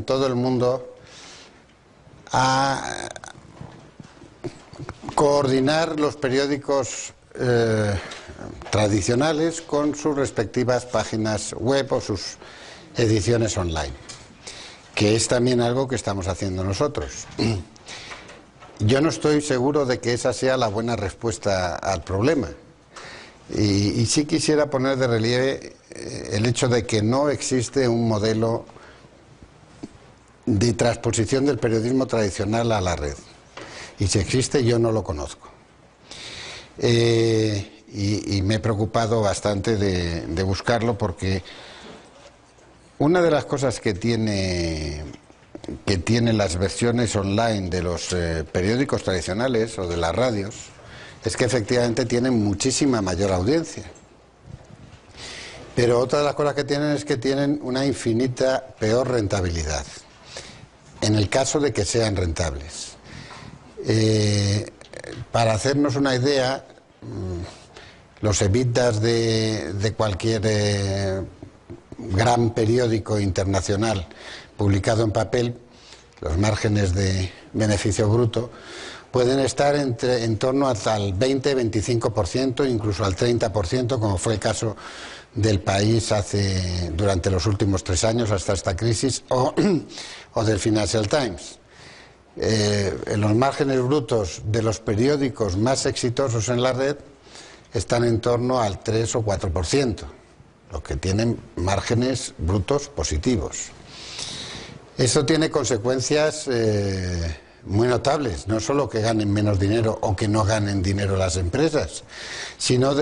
en todo el mundo a coordinar los periódicos tradicionales con sus respectivas páginas web o sus ediciones online, que es también algo que estamos haciendo nosotros. Yo no estoy seguro de que esa sea la buena respuesta al problema. Y sí quisiera poner de relieve el hecho de que no existe un modelo de transposición del periodismo tradicional a la red. Y si existe, yo no lo conozco. Y me he preocupado bastante de buscarlo, porque una de las cosas que tienen las versiones online de los periódicos tradicionales o de las radios es que efectivamente tienen muchísima mayor audiencia. Pero otra de las cosas que tienen es que tienen una infinita peor rentabilidad, en el caso de que sean rentables. Para hacernos una idea, los EBITDAs de cualquier gran periódico internacional publicado en papel, los márgenes de beneficio bruto, pueden estar en torno al 20-25%, incluso al 30%, como fue el caso del País durante los últimos 3 años hasta esta crisis, o del Financial Times. Los márgenes brutos de los periódicos más exitosos en la red están en torno al 3 o 4%, los que tienen márgenes brutos positivos. Eso tiene consecuencias muy notables, no solo que ganen menos dinero o que no ganen dinero las empresas, sino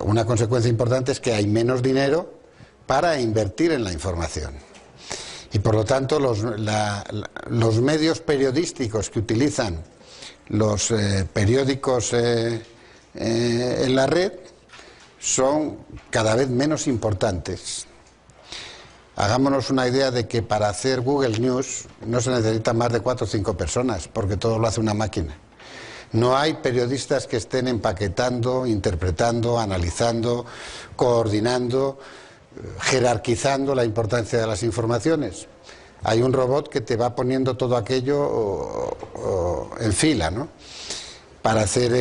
una consecuencia importante es que hay menos dinero para invertir en la información. Y por lo tanto los medios periodísticos que utilizan los periódicos en la red son cada vez menos importantes. Hagámonos una idea de que para hacer Google News no se necesitan más de 4 o 5 personas, porque todo lo hace una máquina. No hay periodistas que estén empaquetando, interpretando, analizando, coordinando, jerarquizando la importancia de las informaciones. Hay un robot que te va poniendo todo aquello en fila, ¿no? Para hacer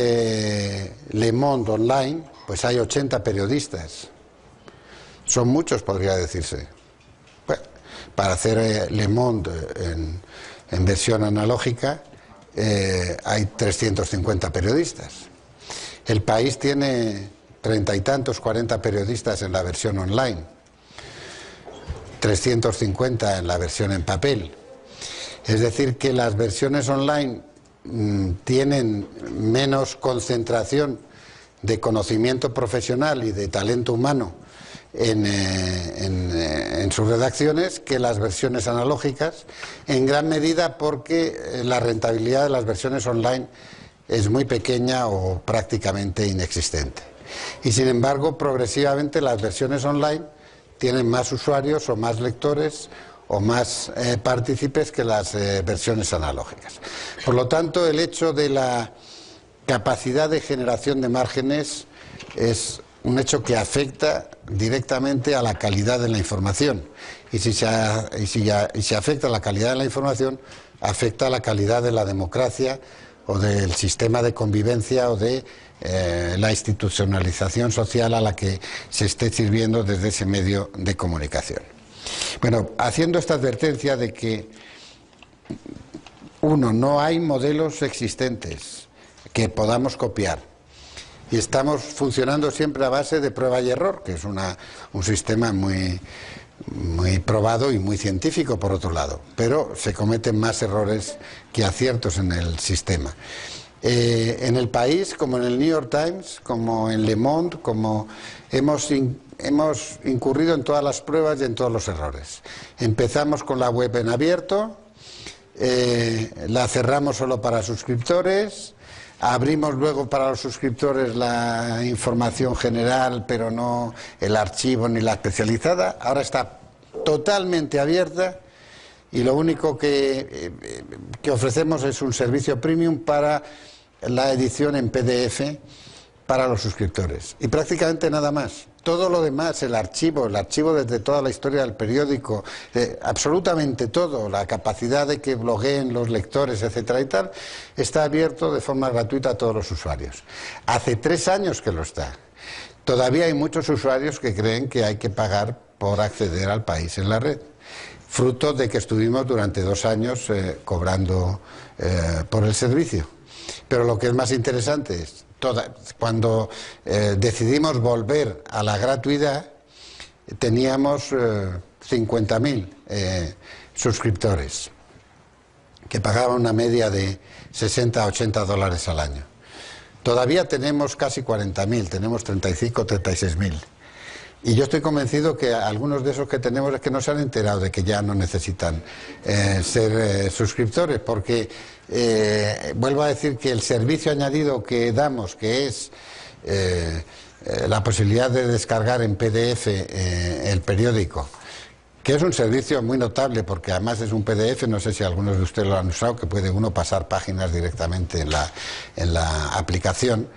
Le Monde online, pues hay 80 periodistas. Son muchos, podría decirse. Para hacer Le Monde en versión analógica hay 350 periodistas. El País tiene 30 y tantos, 40 periodistas en la versión online, 350 en la versión en papel. Es decir, que las versiones online tienen menos concentración de conocimiento profesional y de talento humano en sus redacciones que las versiones analógicas, en gran medida porque la rentabilidad de las versiones online es muy pequeña o prácticamente inexistente. Y sin embargo, progresivamente las versiones online tienen más usuarios o más lectores o más partícipes que las versiones analógicas. Por lo tanto, el hecho de la capacidad de generación de márgenes es un hecho que afecta directamente a la calidad de la información. Y si se afecta a la calidad de la información, afecta a la calidad de la democracia o del sistema de convivencia o de la institucionalización social a la que se esté sirviendo desde ese medio de comunicación. Bueno, haciendo esta advertencia de que, uno, no hay modelos existentes que podamos copiar, y estamos funcionando siempre a base de prueba y error, que es un sistema muy probado y muy científico, por otro lado, pero se cometen más errores que aciertos en el sistema. En el País, como en el New York Times, como en Le Monde, hemos incurrido en todas las pruebas y en todos los errores. Empezamos con la web en abierto, la cerramos solo para suscriptores. Abrimos luego para los suscriptores la información general, pero no el archivo ni la especializada. Ahora está totalmente abierta y lo único que ofrecemos es un servicio premium para la edición en PDF para los suscriptores y prácticamente nada más. Todo lo demás, el archivo desde toda la historia del periódico, absolutamente todo, la capacidad de que blogueen los lectores, etcétera y tal, está abierto de forma gratuita a todos los usuarios. Hace 3 años que lo está. Todavía hay muchos usuarios que creen que hay que pagar por acceder al país en la red, fruto de que estuvimos durante 2 años cobrando por el servicio. Pero lo que es más interesante es, cuando decidimos volver a la gratuidad, teníamos 50.000 suscriptores que pagaban una media de 60 a 80 dólares al año. Todavía tenemos casi 40.000, tenemos 35 o 36.000. Y yo estoy convencido que algunos de esos que tenemos es que no se han enterado de que ya no necesitan ser suscriptores, porque vuelvo a decir que el servicio añadido que damos, que es la posibilidad de descargar en PDF el periódico, que es un servicio muy notable porque además es un PDF, no sé si algunos de ustedes lo han usado, que puede uno pasar páginas directamente en la aplicación.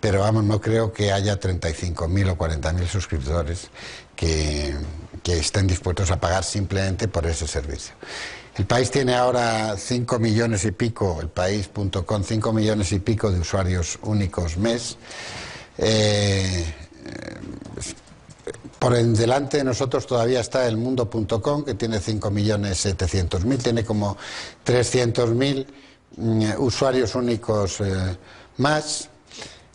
Pero vamos, no creo que haya 35.000 o 40.000 suscriptores que estén dispuestos a pagar simplemente por ese servicio. El país tiene ahora 5 millones y pico, el país.com, 5 millones y pico de usuarios únicos mes. Por delante de nosotros todavía está el mundo.com, que tiene 5.700.000, tiene como 300.000 usuarios únicos más.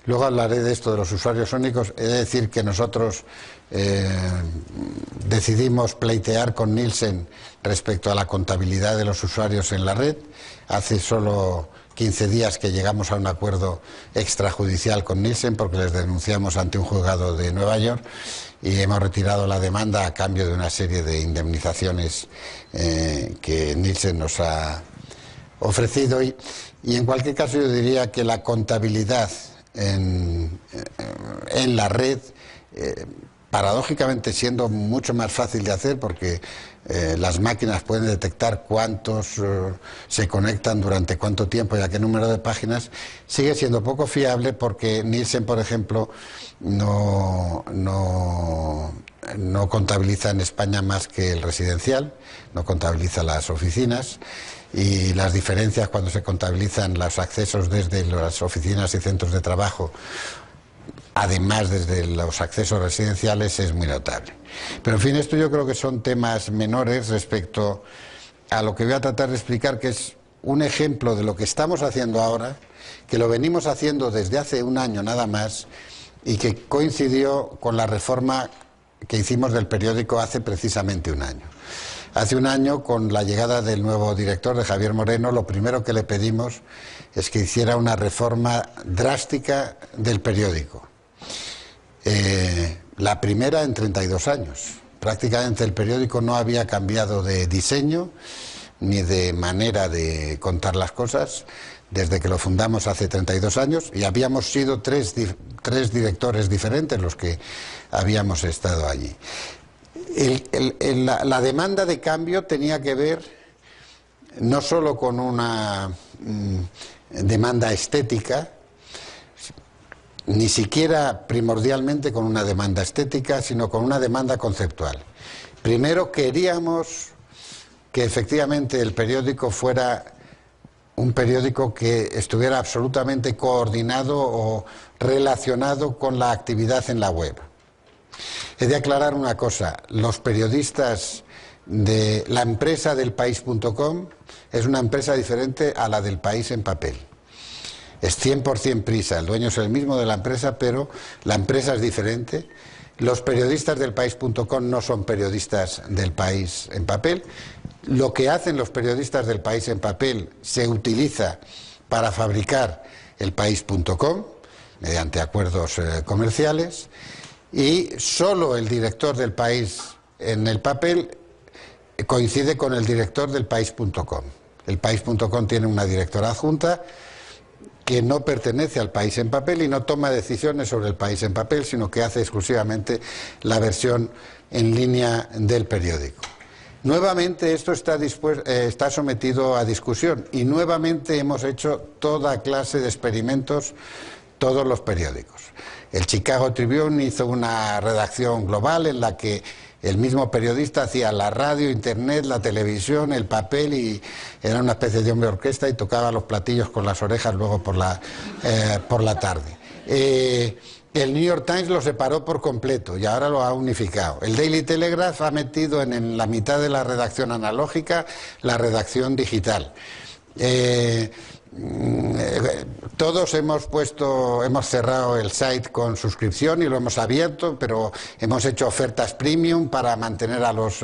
Luego hablaré de esto de los usuarios únicos. He de decir que nosotros decidimos pleitear con Nielsen respecto a la contabilidad de los usuarios en la red. Hace solo 15 días que llegamos a un acuerdo extrajudicial con Nielsen porque les denunciamos ante un juzgado de Nueva York y hemos retirado la demanda a cambio de una serie de indemnizaciones que Nielsen nos ha ofrecido. Y en cualquier caso yo diría que la contabilidad en la red, paradójicamente siendo mucho más fácil de hacer porque las máquinas pueden detectar cuántos se conectan durante cuánto tiempo y a qué número de páginas, sigue siendo poco fiable porque Nielsen, por ejemplo, no contabiliza en España más que el residencial, no contabiliza las oficinas. Y las diferencias cuando se contabilizan los accesos desde las oficinas y centros de trabajo, además desde los accesos residenciales, es muy notable. Pero en fin, esto yo creo que son temas menores respecto a lo que voy a tratar de explicar, que es un ejemplo de lo que estamos haciendo ahora, que lo venimos haciendo desde hace 1 año nada más y que coincidió con la reforma que hicimos del periódico hace precisamente 1 año. Hace 1 año, con la llegada del nuevo director, de Javier Moreno, lo primero que le pedimos es que hiciera una reforma drástica del periódico. La primera en 32 años. Prácticamente el periódico no había cambiado de diseño ni de manera de contar las cosas desde que lo fundamos hace 32 años y habíamos sido tres directores diferentes los que habíamos estado allí. La demanda de cambio tenía que ver no solo con una demanda estética, ni siquiera primordialmente con una demanda estética, sino con una demanda conceptual. Primero, queríamos que efectivamente el periódico fuera un periódico que estuviera absolutamente coordinado o relacionado con la actividad en la web. He de aclarar una cosa, los periodistas de la empresa del país.com es una empresa diferente a la del País en papel. Es 100% Prisa, el dueño es el mismo de la empresa, pero la empresa es diferente. Los periodistas del país.com no son periodistas del País en papel. Lo que hacen los periodistas del País en papel se utiliza para fabricar el país.com mediante acuerdos comerciales. Y solo el director del País en el papel coincide con el director del país.com. El país.com tiene una directora adjunta que no pertenece al País en papel y no toma decisiones sobre el País en papel, sino que hace exclusivamente la versión en línea del periódico. Nuevamente esto está sometido a discusión y nuevamente hemos hecho toda clase de experimentos todos los periódicos. El Chicago Tribune hizo una redacción global en la que el mismo periodista hacía la radio, internet, la televisión, el papel, y era una especie de hombre orquesta y tocaba los platillos con las orejas luego por la tarde. El New York Times lo separó por completo y ahora lo ha unificado. El Daily Telegraph ha metido en la mitad de la redacción analógica la redacción digital. Todos hemos cerrado el site con suscripción y lo hemos abierto, pero hemos hecho ofertas premium para mantener a los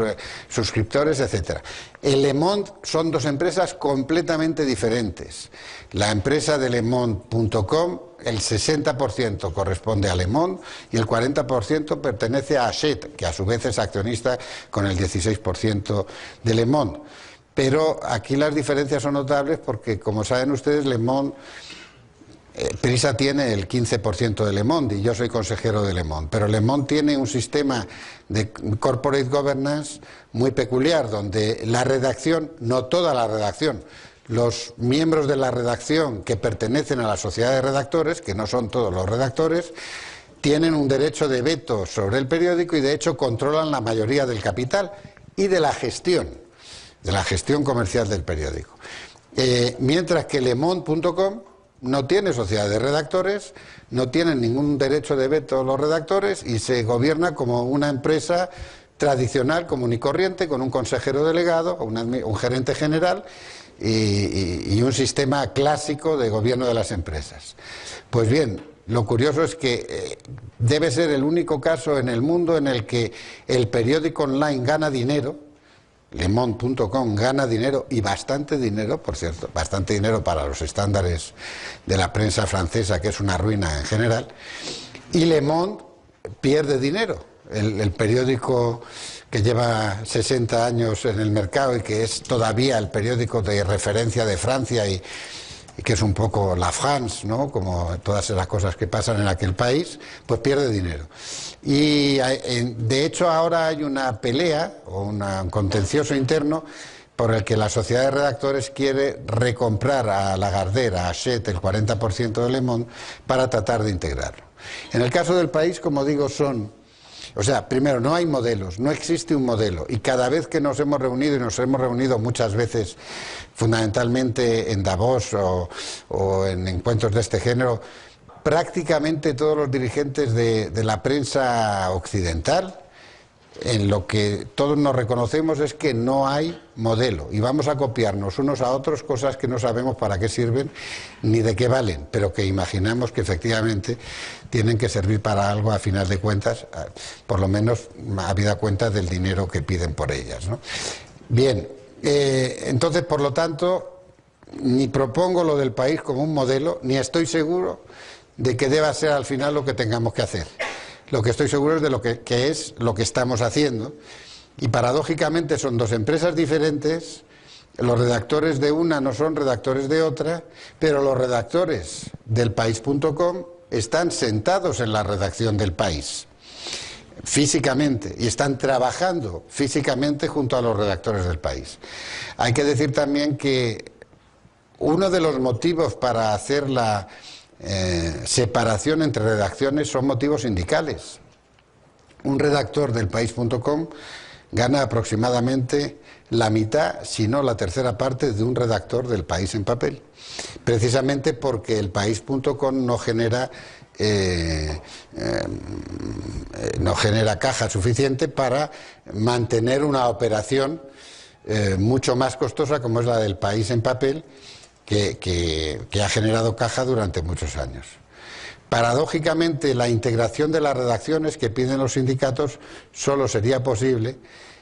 suscriptores, etcétera. El Le Monde son dos empresas completamente diferentes. La empresa de lemonde.com, el 60% corresponde a Le Monde y el 40% pertenece a Hachette, que a su vez es accionista con el 16% de Le Monde. Pero aquí las diferencias son notables porque, como saben ustedes, Le Monde, Prisa tiene el 15% de Le Monde y yo soy consejero de Le Monde, pero Le Monde tiene un sistema de corporate governance muy peculiar, donde la redacción, no toda la redacción, los miembros de la redacción que pertenecen a la sociedad de redactores, que no son todos los redactores, tienen un derecho de veto sobre el periódico y de hecho controlan la mayoría del capital y de la gestión comercial del periódico. Mientras que lemonde.com no tiene sociedad de redactores, no tienen ningún derecho de veto los redactores y se gobierna como una empresa tradicional, común y corriente, con un consejero delegado, un gerente general y un sistema clásico de gobierno de las empresas. Pues bien, lo curioso es que debe ser el único caso en el mundo en el que el periódico online gana dinero. lemonde.com gana dinero, y bastante dinero, por cierto, bastante dinero para los estándares de la prensa francesa, que es una ruina en general, y Le Monde pierde dinero. El periódico que lleva 60 años en el mercado y que es todavía el periódico de referencia de Francia y que es un poco la France, ¿no?, como todas las cosas que pasan en aquel país, pues pierde dinero. Y de hecho ahora hay una pelea o un contencioso interno por el que la sociedad de redactores quiere recomprar a Lagardère, a Hachette, el 40% de Le Monde, para tratar de integrarlo. En el caso del País, como digo, primero, no hay modelos, no existe un modelo, y cada vez que nos hemos reunido, y nos hemos reunido muchas veces fundamentalmente en Davos o en encuentros de este género, prácticamente todos los dirigentes de la prensa occidental, en lo que todos nos reconocemos es que no hay modelo y vamos a copiarnos unos a otros cosas que no sabemos para qué sirven ni de qué valen, pero que imaginamos que efectivamente tienen que servir para algo a final de cuentas, por lo menos habida cuenta del dinero que piden por ellas, ¿no? Bien, entonces, por lo tanto, ni propongo lo del País como un modelo, ni estoy seguro de que deba ser al final lo que tengamos que hacer. Lo que estoy seguro es de lo que es lo que estamos haciendo, y paradójicamente son dos empresas diferentes. Los redactores de una no son redactores de otra, pero los redactores del País.com están sentados en la redacción del País físicamente y están trabajando físicamente junto a los redactores del País. Hay que decir también que uno de los motivos para hacer la separación entre redacciones son motivos sindicales. Un redactor del País.com gana aproximadamente la mitad, si no la tercera parte, de un redactor del País en papel, precisamente porque el País.com no genera caja suficiente para mantener una operación mucho más costosa como es la del País en papel, que ha generado caja durante muchos años. Paradójicamente, la integración de las redacciones que piden los sindicatos solo sería posible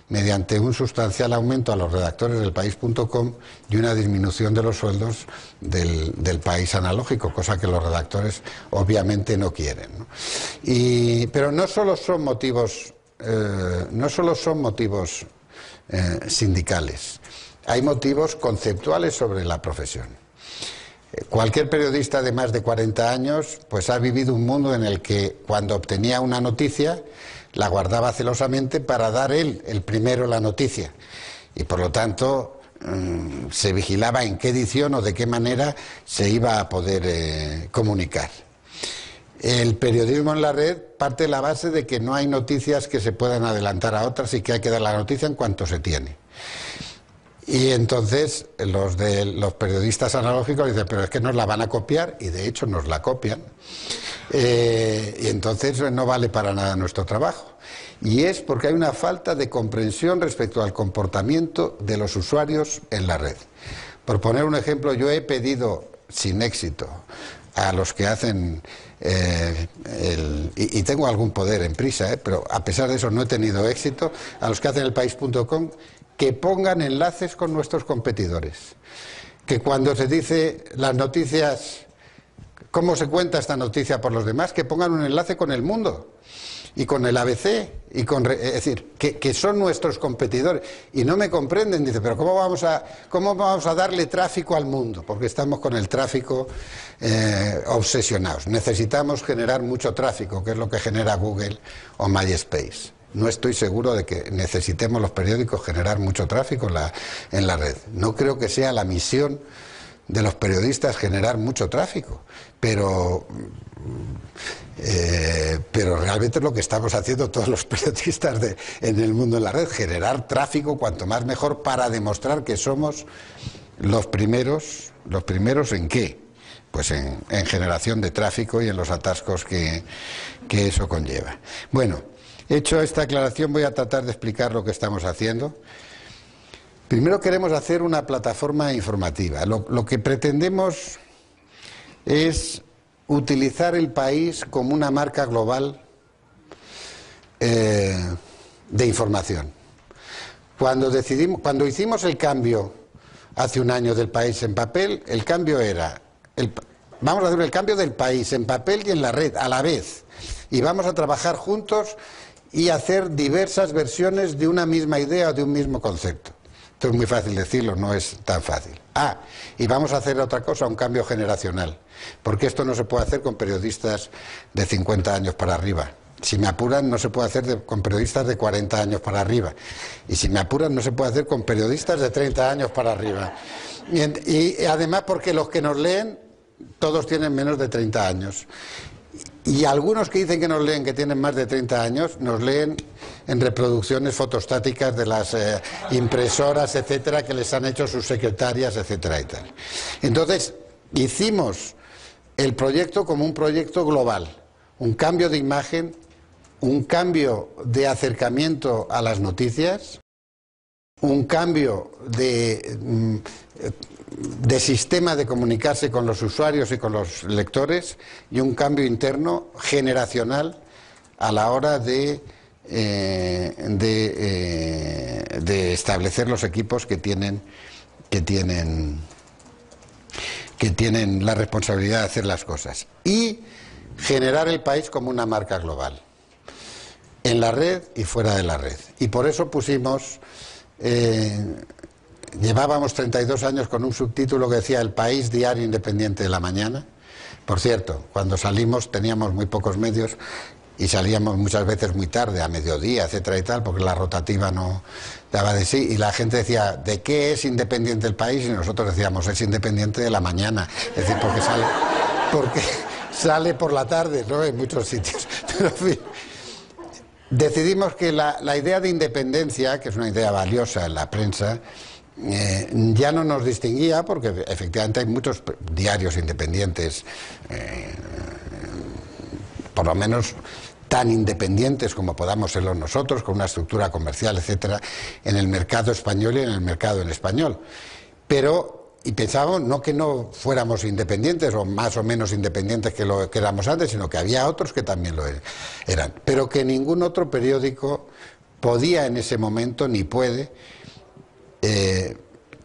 mediante un sustancial aumento a los redactores del País.com y una disminución de los sueldos del País analógico, cosa que los redactores obviamente no quieren, ¿no? Pero no solo son motivos sindicales. Hay motivos conceptuales sobre la profesión. Cualquier periodista de más de 40 años pues ha vivido un mundo en el que cuando obtenía una noticia la guardaba celosamente para dar él el primero la noticia y por lo tanto se vigilaba en qué edición o de qué manera se iba a poder comunicar. El periodismo en la red parte de la base de que no hay noticias que se puedan adelantar a otras y que hay que dar la noticia en cuanto se tiene. Y entonces los periodistas analógicos dicen, pero es que nos la van a copiar, y de hecho nos la copian, y entonces no vale para nada nuestro trabajo. Y es porque hay una falta de comprensión respecto al comportamiento de los usuarios en la red. Por poner un ejemplo, yo he pedido, sin éxito, a los que hacen, y tengo algún poder en Prisa, pero a pesar de eso no he tenido éxito, a los que hacen elpaís.com, que pongan enlaces con nuestros competidores. Que cuando se dice las noticias, cómo se cuenta esta noticia por los demás, que pongan un enlace con El Mundo y con el ABC, es decir, que son nuestros competidores. Y no me comprenden, dice, pero ¿cómo vamos a darle tráfico al mundo? Porque estamos con el tráfico obsesionados. Necesitamos generar mucho tráfico, que es lo que genera Google o MySpace. No estoy seguro de que necesitemos los periódicos generar mucho tráfico en la red. No creo que sea la misión de los periodistas generar mucho tráfico, pero realmente es lo que estamos haciendo todos los periodistas en el mundo en la red, generar tráfico cuanto más mejor para demostrar que somos los primeros ¿en qué? Pues en generación de tráfico y en los atascos que eso conlleva. Bueno, hecho esta aclaración, voy a tratar de explicar lo que estamos haciendo. Primero queremos hacer una plataforma informativa. Lo que pretendemos es utilizar El País como una marca global de información. Cuando hicimos el cambio hace un año del País en papel, el cambio era, vamos a hacer el cambio del País en papel y en la red a la vez. Y vamos a trabajar juntos y hacer diversas versiones de una misma idea o de un mismo concepto. Esto es muy fácil decirlo, no es tan fácil. Y vamos a hacer otra cosa, un cambio generacional, porque esto no se puede hacer con periodistas de 50 años para arriba. Si me apuran, no se puede hacer con periodistas de 40 años para arriba. Y si me apuran, no se puede hacer con periodistas de 30 años para arriba. Y además porque los que nos leen, todos tienen menos de 30 años. Y algunos que dicen que nos leen, que tienen más de 30 años, nos leen en reproducciones fotostáticas de las impresoras, etcétera, que les han hecho sus secretarias, etcétera y tal. Entonces, hicimos el proyecto como un proyecto global, un cambio de imagen, un cambio de acercamiento a las noticias, un cambio de sistema de comunicarse con los usuarios y con los lectores, y un cambio interno generacional a la hora de establecer los equipos que tienen la responsabilidad de hacer las cosas, y generar El País como una marca global en la red y fuera de la red. Y por eso pusimos llevábamos 32 años con un subtítulo que decía El País, diario independiente de la mañana. Por cierto, cuando salimos teníamos muy pocos medios y salíamos muchas veces muy tarde, a mediodía, etcétera y tal, porque la rotativa no daba de sí, y la gente decía, ¿de qué es independiente El País? Y nosotros decíamos, es independiente de la mañana, es decir, porque sale por la tarde, ¿no?, en muchos sitios. Pero, en fin, decidimos que la idea de independencia, que es una idea valiosa en la prensa, ya no nos distinguía, porque efectivamente hay muchos diarios independientes, por lo menos tan independientes como podamos serlo nosotros, con una estructura comercial, etcétera, en el mercado español y en el mercado en español. Y pensábamos no que no fuéramos independientes o más o menos independientes que lo que éramos antes, sino que había otros que también lo eran, pero que ningún otro periódico podía en ese momento, ni puede,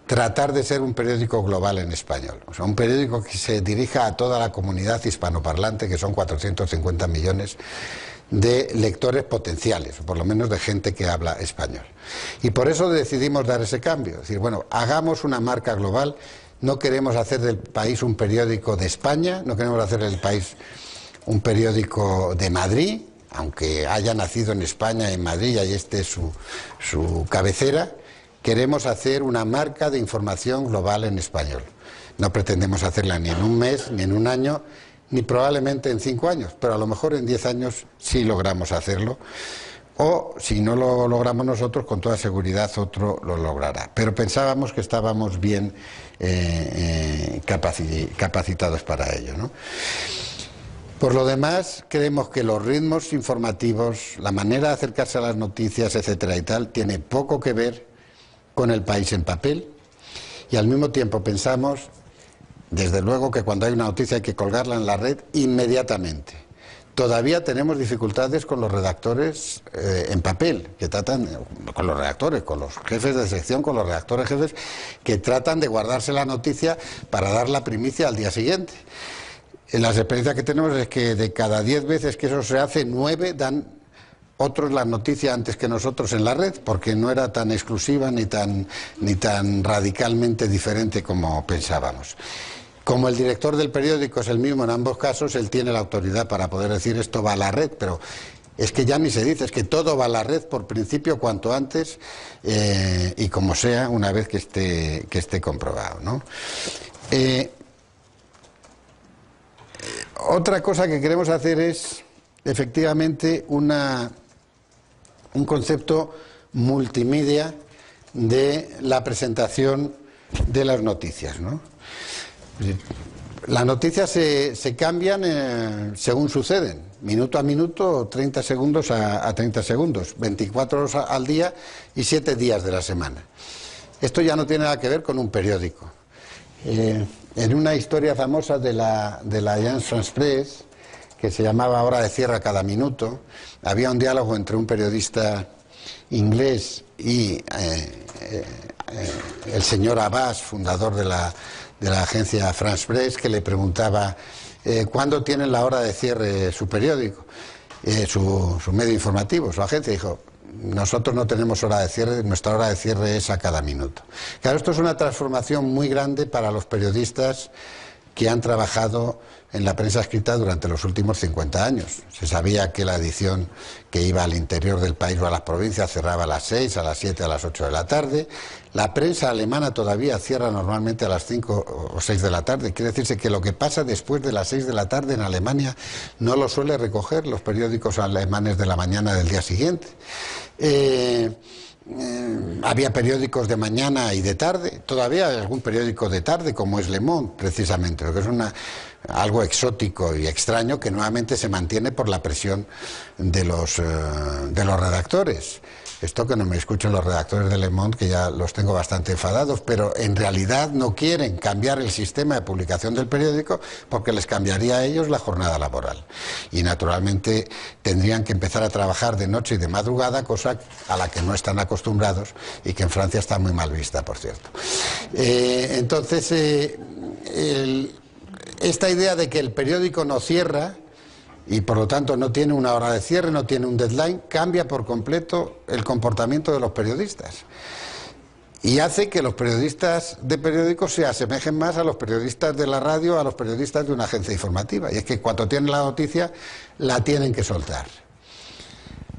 tratar de ser un periódico global en español. O sea, un periódico que se dirija a toda la comunidad hispanoparlante, que son 450 millones de lectores potenciales, o por lo menos de gente que habla español. Y por eso decidimos dar ese cambio, es decir, bueno, hagamos una marca global. No queremos hacer del País un periódico de España, no queremos hacer del País un periódico de Madrid, aunque haya nacido en España, en Madrid, y ahí esté su cabecera. Queremos hacer una marca de información global en español. No pretendemos hacerla ni en un mes, ni en un año, ni probablemente en 5 años, pero a lo mejor en 10 años sí logramos hacerlo. O si no lo logramos nosotros, con toda seguridad otro lo logrará. Pero pensábamos que estábamos bien capacitados para ello, ¿no? Por lo demás, creemos que los ritmos informativos, la manera de acercarse a las noticias, etcétera y tal, tiene poco que ver con El País en papel, y al mismo tiempo pensamos, desde luego, que cuando hay una noticia hay que colgarla en la red inmediatamente. Todavía tenemos dificultades con los redactores en papel, que tratan, con los redactores, con los jefes de sección, con los redactores jefes, que tratan de guardarse la noticia para dar la primicia al día siguiente. Las experiencias que tenemos es que de cada 10 veces que eso se hace, 9 dan otros la noticia antes que nosotros en la red, porque no era tan exclusiva ni tan radicalmente diferente como pensábamos. Como el director del periódico es el mismo en ambos casos, él tiene la autoridad para poder decir esto va a la red, pero es que ya ni se dice, es que todo va a la red por principio cuanto antes y como sea, una vez que esté comprobado, ¿no? Otra cosa que queremos hacer es efectivamente un concepto multimedia de la presentación de las noticias, ¿no? Las noticias se cambian según suceden, minuto a minuto, 30 segundos a 30 segundos, 24 horas al día y 7 días de la semana. Esto ya no tiene nada que ver con un periódico. En una historia famosa de la Agence France-Presse, que se llamaba Hora de cierre cada minuto, había un diálogo entre un periodista inglés y el señor Abbas, fundador de la agencia France Press, que le preguntaba ¿cuándo tienen la hora de cierre su periódico, su medio informativo, su agencia? Dijo, nosotros no tenemos hora de cierre, nuestra hora de cierre es a cada minuto. Claro, esto es una transformación muy grande para los periodistas que han trabajado en la prensa escrita durante los últimos 50 años. Se sabía que la edición que iba al interior del país o a las provincias cerraba a las 6, a las 7, a las 8 de la tarde. La prensa alemana todavía cierra normalmente a las 5 o 6 de la tarde. Quiere decirse que lo que pasa después de las 6 de la tarde en Alemania no lo suele recoger los periódicos alemanes de la mañana del día siguiente. Había periódicos de mañana y de tarde, todavía hay algún periódico de tarde como es Le Monde, precisamente, lo que es algo exótico y extraño que nuevamente se mantiene por la presión de los redactores. Esto que no me escuchen los redactores de Le Monde, que ya los tengo bastante enfadados, pero en realidad no quieren cambiar el sistema de publicación del periódico porque les cambiaría a ellos la jornada laboral. Y naturalmente tendrían que empezar a trabajar de noche y de madrugada, cosa a la que no están acostumbrados y que en Francia está muy mal vista, por cierto. Entonces, esta idea de que el periódico no cierra y por lo tanto no tiene una hora de cierre, no tiene un deadline, cambia por completo el comportamiento de los periodistas y hace que los periodistas de periódicos se asemejen más a los periodistas de la radio, a los periodistas de una agencia informativa, y es que cuando tienen la noticia la tienen que soltar.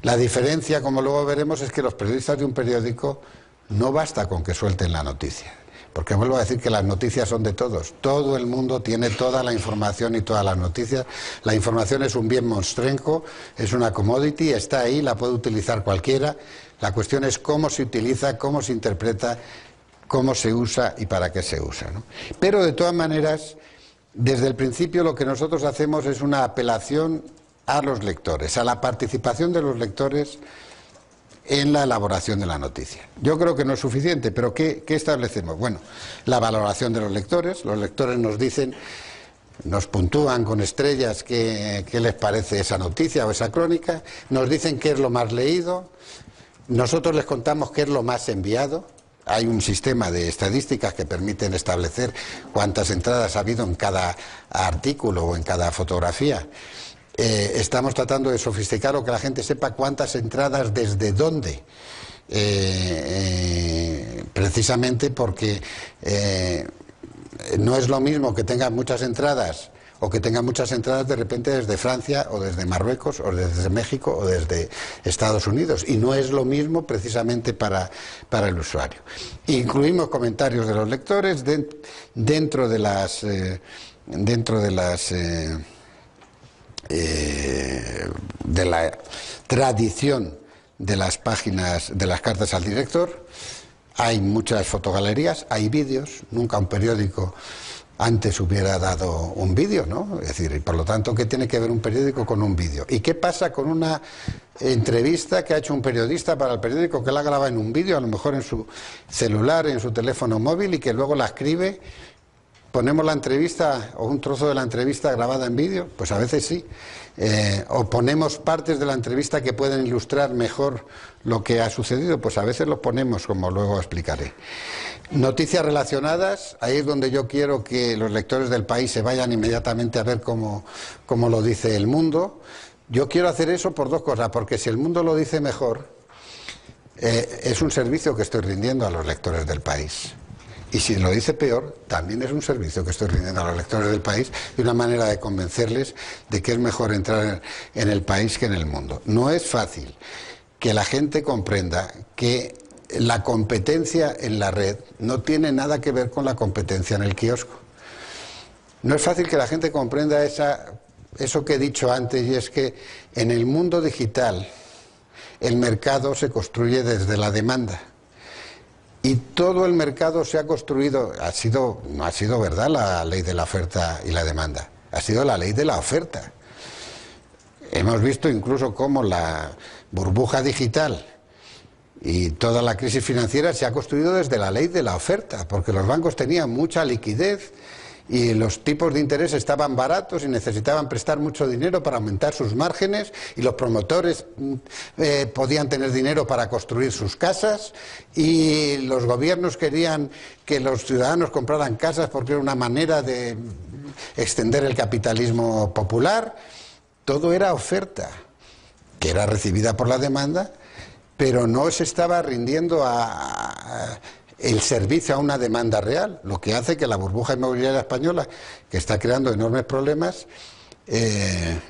La diferencia, como luego veremos, es que los periodistas de un periódico no basta con que suelten la noticia. Porque vuelvo a decir que las noticias son de todos. Todo el mundo tiene toda la información y todas las noticias. La información es un bien monstrenco, es una commodity, está ahí, la puede utilizar cualquiera. La cuestión es cómo se utiliza, cómo se interpreta, cómo se usa y para qué se usa, ¿no? Pero de todas maneras, desde el principio lo que nosotros hacemos es una apelación a los lectores, a la participación de los lectores en la elaboración de la noticia. Yo creo que no es suficiente, pero ¿qué establecemos? Bueno, la valoración de los lectores nos dicen, nos puntúan con estrellas qué les parece esa noticia o esa crónica, nos dicen qué es lo más leído, nosotros les contamos qué es lo más enviado. Hay un sistema de estadísticas que permiten establecer cuántas entradas ha habido en cada artículo o en cada fotografía. Estamos tratando de sofisticar o que la gente sepa cuántas entradas desde dónde, precisamente porque no es lo mismo que tengan muchas entradas o que tengan muchas entradas de repente desde Francia o desde Marruecos o desde México o desde Estados Unidos, y no es lo mismo precisamente para el usuario. Incluimos comentarios de los lectores dentro de las de la tradición de las páginas, de las cartas al director. Hay muchas fotogalerías, hay vídeos, nunca un periódico antes hubiera dado un vídeo, ¿no? Es decir, y por lo tanto, ¿qué tiene que ver un periódico con un vídeo? ¿Y qué pasa con una entrevista que ha hecho un periodista para el periódico, que la graba en un vídeo, a lo mejor en su celular, en su teléfono móvil, y que luego la escribe? ¿Ponemos la entrevista o un trozo de la entrevista grabada en vídeo? Pues a veces sí. ¿O ponemos partes de la entrevista que pueden ilustrar mejor lo que ha sucedido? Pues a veces lo ponemos, como luego explicaré. Noticias relacionadas, ahí es donde yo quiero que los lectores del País se vayan inmediatamente a ver cómo lo dice El Mundo. Yo quiero hacer eso por dos cosas, porque si El Mundo lo dice mejor, es un servicio que estoy rindiendo a los lectores del País. Y si lo dice peor, también es un servicio que estoy rindiendo a los lectores del País y una manera de convencerles de que es mejor entrar en El País que en El Mundo. No es fácil que la gente comprenda que la competencia en la red no tiene nada que ver con la competencia en el kiosco. No es fácil que la gente comprenda eso que he dicho antes, y es que en el mundo digital el mercado se construye desde la demanda. Y todo el mercado se ha construido, no ha sido verdad la ley de la oferta y la demanda, ha sido la ley de la oferta. Hemos visto incluso cómo la burbuja digital y toda la crisis financiera se ha construido desde la ley de la oferta, porque los bancos tenían mucha liquidez y los tipos de interés estaban baratos y necesitaban prestar mucho dinero para aumentar sus márgenes, y los promotores podían tener dinero para construir sus casas, y los gobiernos querían que los ciudadanos compraran casas porque era una manera de extender el capitalismo popular. Todo era oferta, que era recibida por la demanda, pero no se estaba rindiendo el servicio a una demanda real, lo que hace que la burbuja inmobiliaria española, que está creando enormes problemas,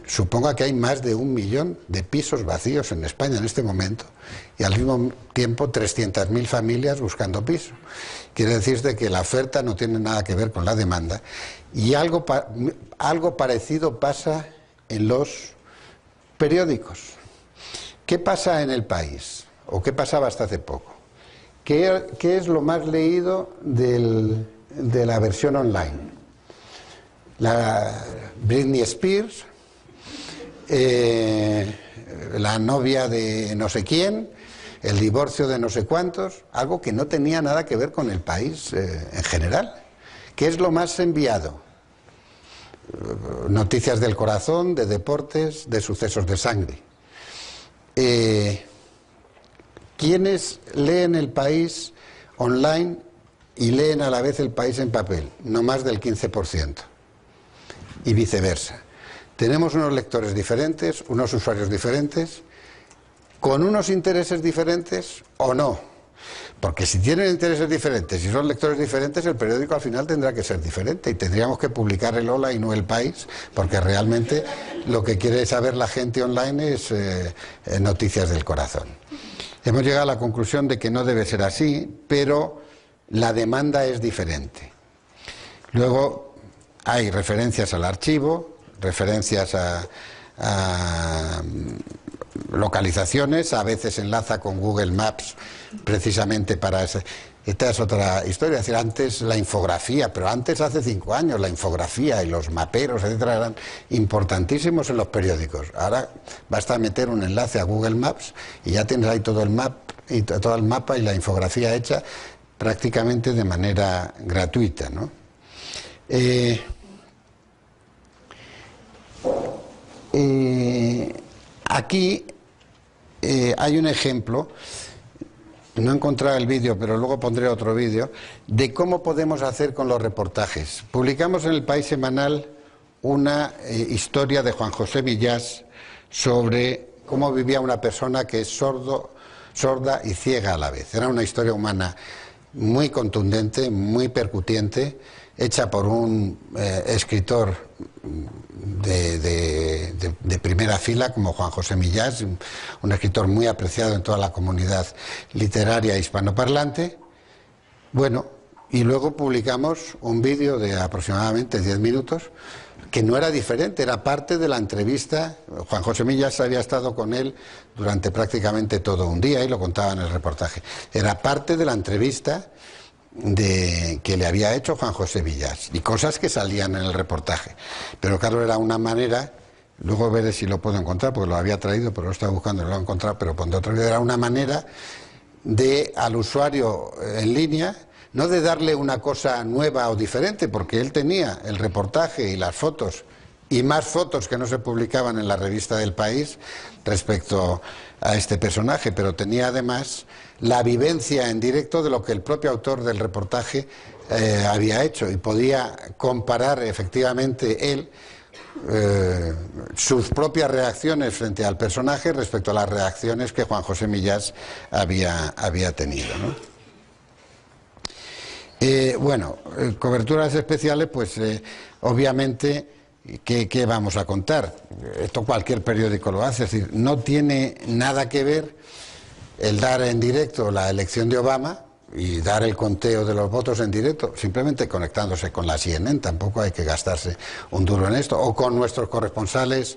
suponga que hay más de 1 millón de pisos vacíos en España en este momento, y al mismo tiempo 300.000 familias buscando piso. Quiere decirse que la oferta no tiene nada que ver con la demanda, y algo parecido pasa en los periódicos. ¿Qué pasa en El País? ¿O qué pasaba hasta hace poco? ¿Qué es lo más leído de la versión online? La Britney Spears, la novia de no sé quién, el divorcio de no sé cuántos, algo que no tenía nada que ver con El País en general. ¿Qué es lo más enviado? Noticias del corazón, de deportes, de sucesos de sangre. ¿Quiénes leen El País online y leen a la vez El País en papel? No más del 15%. Y viceversa. Tenemos unos lectores diferentes, unos usuarios diferentes, con unos intereses diferentes o no. Porque si tienen intereses diferentes y son lectores diferentes, el periódico al final tendrá que ser diferente y tendríamos que publicar el Hola y no El País, porque realmente lo que quiere saber la gente online es noticias del corazón. Hemos llegado a la conclusión de que no debe ser así, pero la demanda es diferente. Luego hay referencias al archivo, referencias a localizaciones, a veces enlaza con Google Maps precisamente para ese. Esta es otra historia, es decir, antes la infografía, pero antes, hace 5 años, la infografía y los maperos, etcétera, eran importantísimos en los periódicos. Ahora basta meter un enlace a Google Maps y ya tienes ahí todo el mapa y la infografía hecha prácticamente de manera gratuita, ¿no? Aquí hay un ejemplo. No he encontrado el vídeo, pero luego pondré otro vídeo, de cómo podemos hacer con los reportajes. Publicamos en El País semanal una historia de Juan José Millás sobre cómo vivía una persona que es sorda y ciega a la vez. Era una historia humana muy contundente, muy percutiente, hecha por un escritor de primera fila como Juan José Millás, un escritor muy apreciado en toda la comunidad literaria hispanoparlante. Bueno, y luego publicamos un vídeo de aproximadamente 10 minutos que no era diferente, era parte de la entrevista. Juan José Millás había estado con él durante prácticamente todo un día y lo contaba en el reportaje. Era parte de la entrevista que le había hecho Juan José Millás y cosas que salían en el reportaje. Pero claro, era una manera, luego veré si lo puedo encontrar, porque lo había traído, pero lo estaba buscando y no lo he encontrado, pero pondré otro vídeo. Era una manera de al usuario en línea, no de darle una cosa nueva o diferente, porque él tenía el reportaje y las fotos, y más fotos que no se publicaban en la revista del País respecto a este personaje, pero tenía además la vivencia en directo de lo que el propio autor del reportaje había hecho, y podía comparar efectivamente él sus propias reacciones frente al personaje respecto a las reacciones que Juan José Millás había tenido, ¿no? Bueno, coberturas especiales, pues obviamente, ¿qué vamos a contar? Esto cualquier periódico lo hace, es decir, no tiene nada que ver el dar en directo la elección de Obama y dar el conteo de los votos en directo, simplemente conectándose con la CNN, tampoco hay que gastarse un duro en esto, o con nuestros corresponsales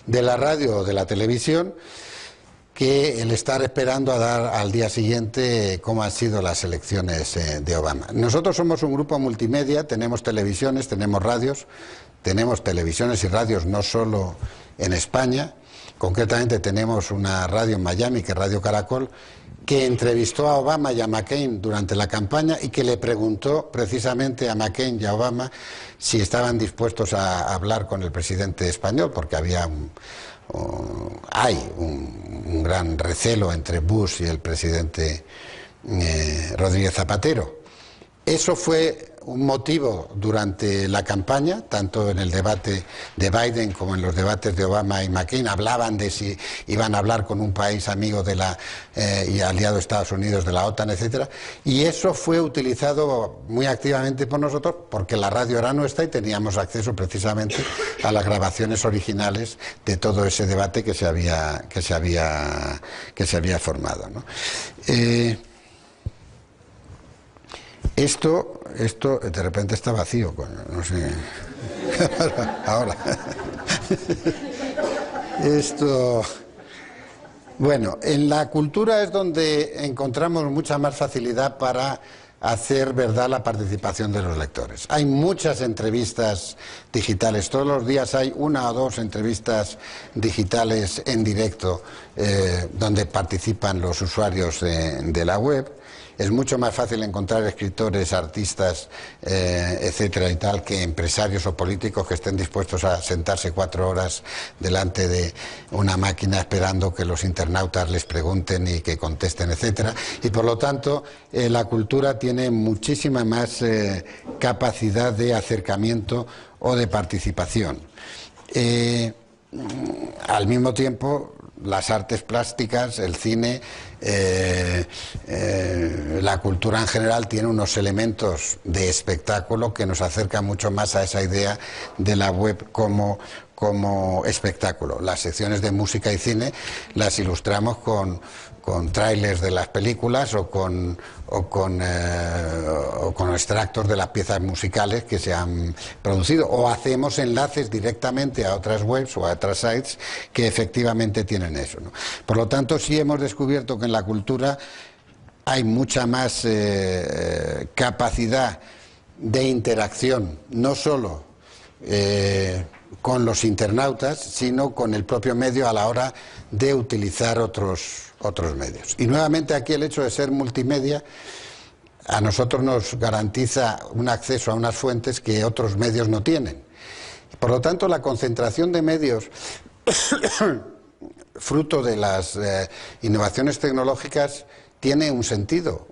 de la radio o de la televisión, que el estar esperando a dar al día siguiente cómo han sido las elecciones de Obama. Nosotros somos un grupo multimedia, tenemos televisiones, tenemos radios, tenemos televisiones y radios no solo en España, concretamente tenemos una radio en Miami, que es Radio Caracol, que entrevistó a Obama y a McCain durante la campaña y que le preguntó precisamente a McCain y a Obama si estaban dispuestos a hablar con el presidente español, porque había hay un gran recelo entre Bush y el presidente Rodríguez Zapatero. Eso fue un motivo durante la campaña, tanto en el debate de Biden como en los debates de Obama y McCain. Hablaban de si iban a hablar con un país amigo de y aliado de Estados Unidos, de la OTAN, etcétera. Y eso fue utilizado muy activamente por nosotros, porque la radio era nuestra y teníamos acceso precisamente a las grabaciones originales de todo ese debate que se había formado, ¿no? Esto de repente está vacío, no sé. Ahora. Bueno, en la cultura es donde encontramos mucha más facilidad para hacer verdad la participación de los lectores. Hay muchas entrevistas digitales, todos los días hay una o dos entrevistas digitales en directo donde participan los usuarios de la web. Es mucho más fácil encontrar escritores, artistas, etcétera y tal, que empresarios o políticos que estén dispuestos a sentarse 4 horas delante de una máquina esperando que los internautas les pregunten y que contesten, etcétera. Y por lo tanto, la cultura tiene muchísima más capacidad de acercamiento o de participación. Al mismo tiempo, las artes plásticas, el cine, la cultura en general tiene unos elementos de espectáculo que nos acercan mucho más a esa idea de la web como espectáculo. Las secciones de música y cine las ilustramos con trailers de las películas o con extractos de las piezas musicales que se han producido, o hacemos enlaces directamente a otras webs o a otras sites que efectivamente tienen eso, ¿no? Por lo tanto, sí hemos descubierto que en la cultura hay mucha más capacidad de interacción, no solo con los internautas, sino con el propio medio a la hora de utilizar otros medios. Y nuevamente aquí el hecho de ser multimedia a nosotros nos garantiza un acceso a unas fuentes que otros medios no tienen. Por lo tanto, la concentración de medios fruto de las innovaciones tecnológicas tiene un sentido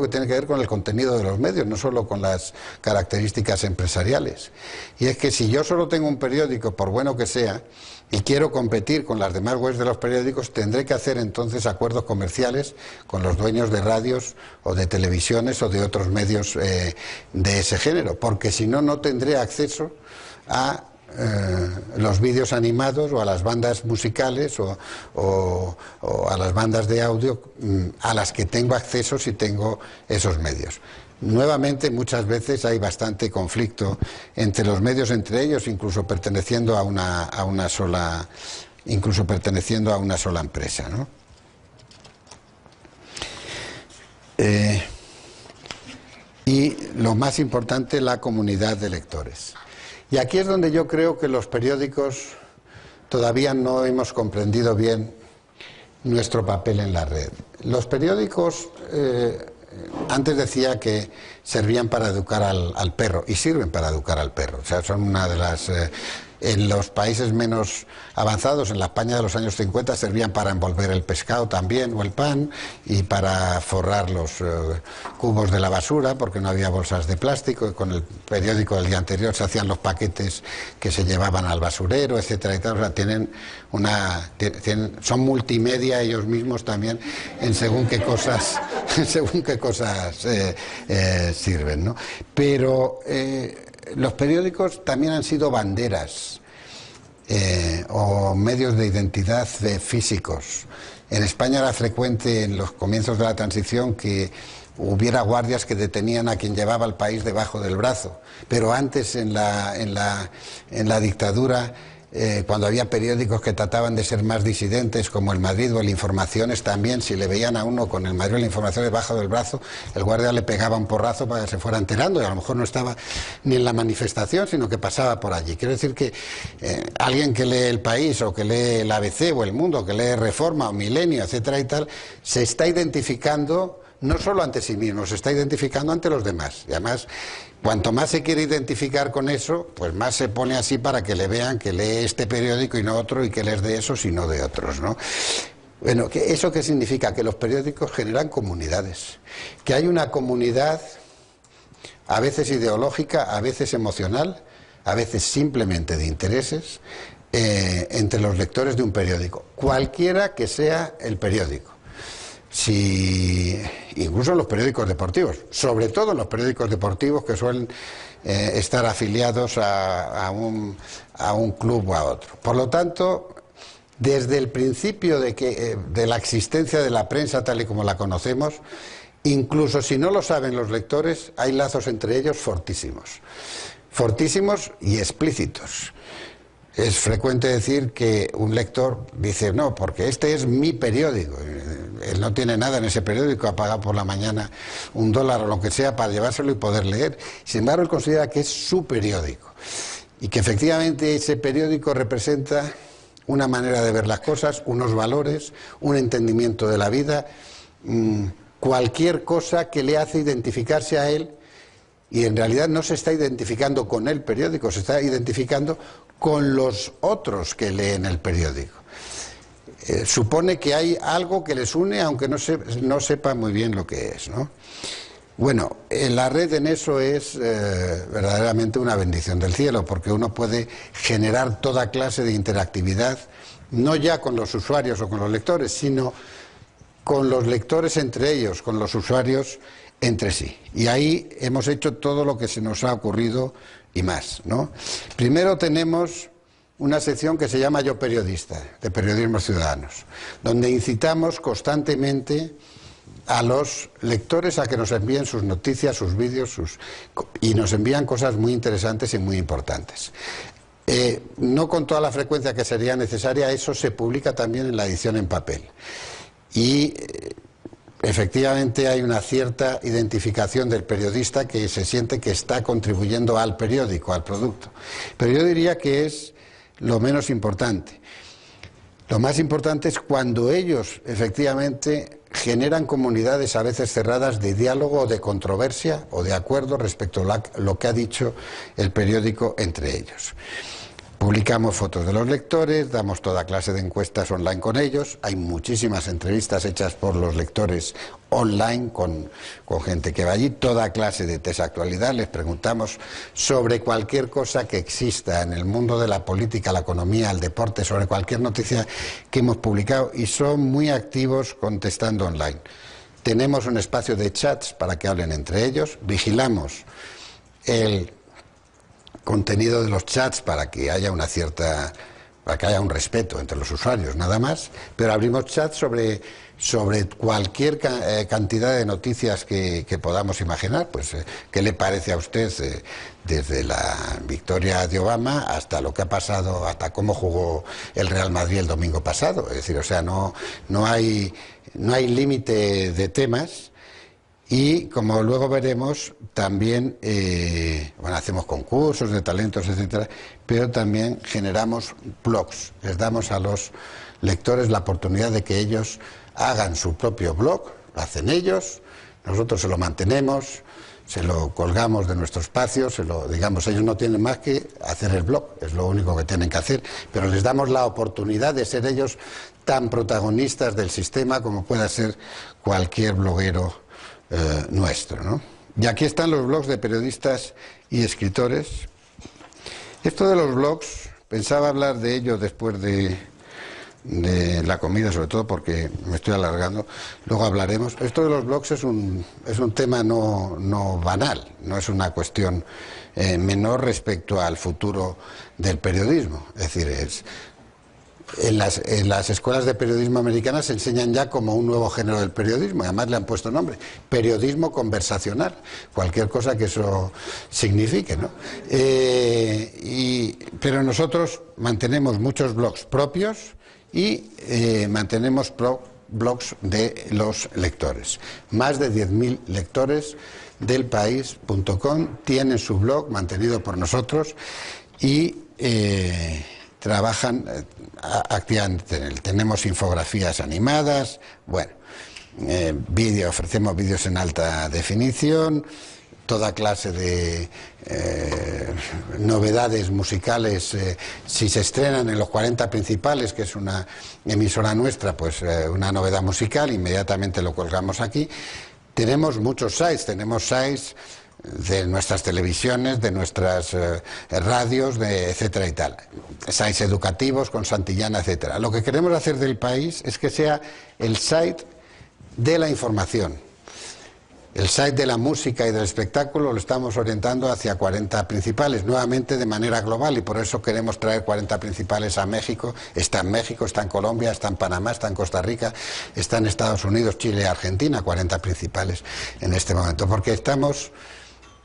que tiene que ver con el contenido de los medios, no solo con las características empresariales. Y es que si yo solo tengo un periódico, por bueno que sea, y quiero competir con las demás webs de los periódicos, tendré que hacer entonces acuerdos comerciales con los dueños de radios o de televisiones o de otros medios de ese género, porque si no, no tendré acceso a los vídeos animados o a las bandas musicales o a las bandas de audio a las que tengo acceso si tengo esos medios. Nuevamente, muchas veces hay bastante conflicto entre los medios, entre ellos, incluso perteneciendo a una sola empresa, ¿no? Y lo más importante, la comunidad de lectores. Y aquí es donde yo creo que los periódicos todavía no hemos comprendido bien nuestro papel en la red. Los periódicos, antes decía que servían para educar al perro, y sirven para educar al perro. O sea, son una de las... en los países menos avanzados, en la España de los años 50, servían para envolver el pescado también, o el pan, y para forrar los cubos de la basura, porque no había bolsas de plástico, y con el periódico del día anterior se hacían los paquetes que se llevaban al basurero, etcétera, y tal. O sea, son multimedia ellos mismos también en según qué cosas, sirven, ¿no? Pero los periódicos también han sido banderas o medios de identidad físicos. En España era frecuente en los comienzos de la transición que hubiera guardias que detenían a quien llevaba el país debajo del brazo, pero antes en la dictadura, cuando había periódicos que trataban de ser más disidentes, como el Madrid o el Informaciones también, si le veían a uno con el Madrid o el Informaciones debajo del brazo, el guardia le pegaba un porrazo para que se fuera enterando, y a lo mejor no estaba ni en la manifestación, sino que pasaba por allí. Quiero decir que alguien que lee El País, o que lee el ABC o El Mundo, o que lee Reforma o Milenio, etcétera y tal, se está identificando no solo ante sí mismo, se está identificando ante los demás. Y además, cuanto más se quiere identificar con eso, pues más se pone así para que le vean que lee este periódico y no otro, y que él es de esos y no de otros, ¿no? Bueno, ¿eso qué significa? Que los periódicos generan comunidades, que hay una comunidad a veces ideológica, a veces emocional, a veces simplemente de intereses, entre los lectores de un periódico, cualquiera que sea el periódico. Incluso en los periódicos deportivos, sobre todo en los periódicos deportivos que suelen estar afiliados a un club o a otro. Por lo tanto, desde el principio de la existencia de la prensa tal y como la conocemos, incluso si no lo saben los lectores, hay lazos entre ellos fortísimos y explícitos. Es frecuente decir que un lector dice, no, porque este es mi periódico. Él no tiene nada en ese periódico, ha pagado por la mañana $1 o lo que sea para llevárselo y poder leer. Sin embargo, él considera que es su periódico y que efectivamente ese periódico representa una manera de ver las cosas, unos valores, un entendimiento de la vida, cualquier cosa que le hace identificarse a él. Y en realidad no se está identificando con el periódico, se está identificando con los otros que leen el periódico. Supone que hay algo que les une, aunque no sepa muy bien lo que es, ¿no? Bueno, la red en eso es verdaderamente una bendición del cielo, porque uno puede generar toda clase de interactividad, no ya con los usuarios o con los lectores, sino con los lectores entre ellos, con los usuarios entre sí. Y ahí hemos hecho todo lo que se nos ha ocurrido y más, ¿no? Primero tenemos una sección que se llama Yo Periodista, de Periodismo Ciudadanos, donde incitamos constantemente a los lectores a que nos envíen sus noticias, sus vídeos, y nos envían cosas muy interesantes y muy importantes. No con toda la frecuencia que sería necesaria, eso se publica también en la edición en papel. Y efectivamente hay una cierta identificación del periodista que se siente que está contribuyendo al periódico, al producto. Pero yo diría que es lo menos importante. Lo más importante es cuando ellos efectivamente generan comunidades a veces cerradas de diálogo o de controversia o de acuerdo respecto a lo que ha dicho el periódico entre ellos. Publicamos fotos de los lectores, damos toda clase de encuestas online con ellos, hay muchísimas entrevistas hechas por los lectores online con gente que va allí, toda clase de test de actualidad, les preguntamos sobre cualquier cosa que exista en el mundo de la política, la economía, el deporte, sobre cualquier noticia que hemos publicado, y son muy activos contestando online. Tenemos un espacio de chats para que hablen entre ellos, vigilamos contenido de los chats para que haya para que haya un respeto entre los usuarios, nada más, pero abrimos chats sobre cualquier cantidad de noticias que podamos imaginar. Pues, ¿qué le parece a usted desde la victoria de Obama hasta lo que ha pasado, hasta cómo jugó el Real Madrid el domingo pasado? Es decir, o sea, no hay límite de temas. Y como luego veremos, también hacemos concursos de talentos, etcétera, pero también generamos blogs. Les damos a los lectores la oportunidad de que ellos hagan su propio blog, lo hacen ellos, nosotros se lo mantenemos, se lo colgamos de nuestro espacio, digamos, ellos no tienen más que hacer el blog, es lo único que tienen que hacer, pero les damos la oportunidad de ser ellos tan protagonistas del sistema como pueda ser cualquier bloguero nuestro, ¿no? Y aquí están los blogs de periodistas y escritores. Esto de los blogs, pensaba hablar de ello después de la comida, sobre todo porque me estoy alargando, luego hablaremos. Esto de los blogs es un tema no banal, no es una cuestión menor respecto al futuro del periodismo. Es decir, en las escuelas de periodismo americanas se enseñan ya como un nuevo género del periodismo, y además le han puesto nombre, periodismo conversacional, cualquier cosa que eso signifique, ¿no? Pero nosotros mantenemos muchos blogs propios y mantenemos blogs de los lectores. Más de 10.000 lectores del país.com tienen su blog mantenido por nosotros y trabajan activamente en él. Tenemos infografías animadas, bueno, ofrecemos vídeos en alta definición, toda clase de novedades musicales. Si se estrenan en los 40 principales, que es una emisora nuestra, pues una novedad musical, inmediatamente lo colgamos aquí. Tenemos muchos sites, de nuestras televisiones, de nuestras radios, etcétera y tal. Sites educativos con Santillana, etcétera. Lo que queremos hacer del país es que sea el site de la información. El site de la música y del espectáculo lo estamos orientando hacia 40 principales, nuevamente de manera global, y por eso queremos traer 40 principales a México. Está en México, está en Colombia, está en Panamá, está en Costa Rica, está en Estados Unidos, Chile, Argentina, 40 principales en este momento, porque estamos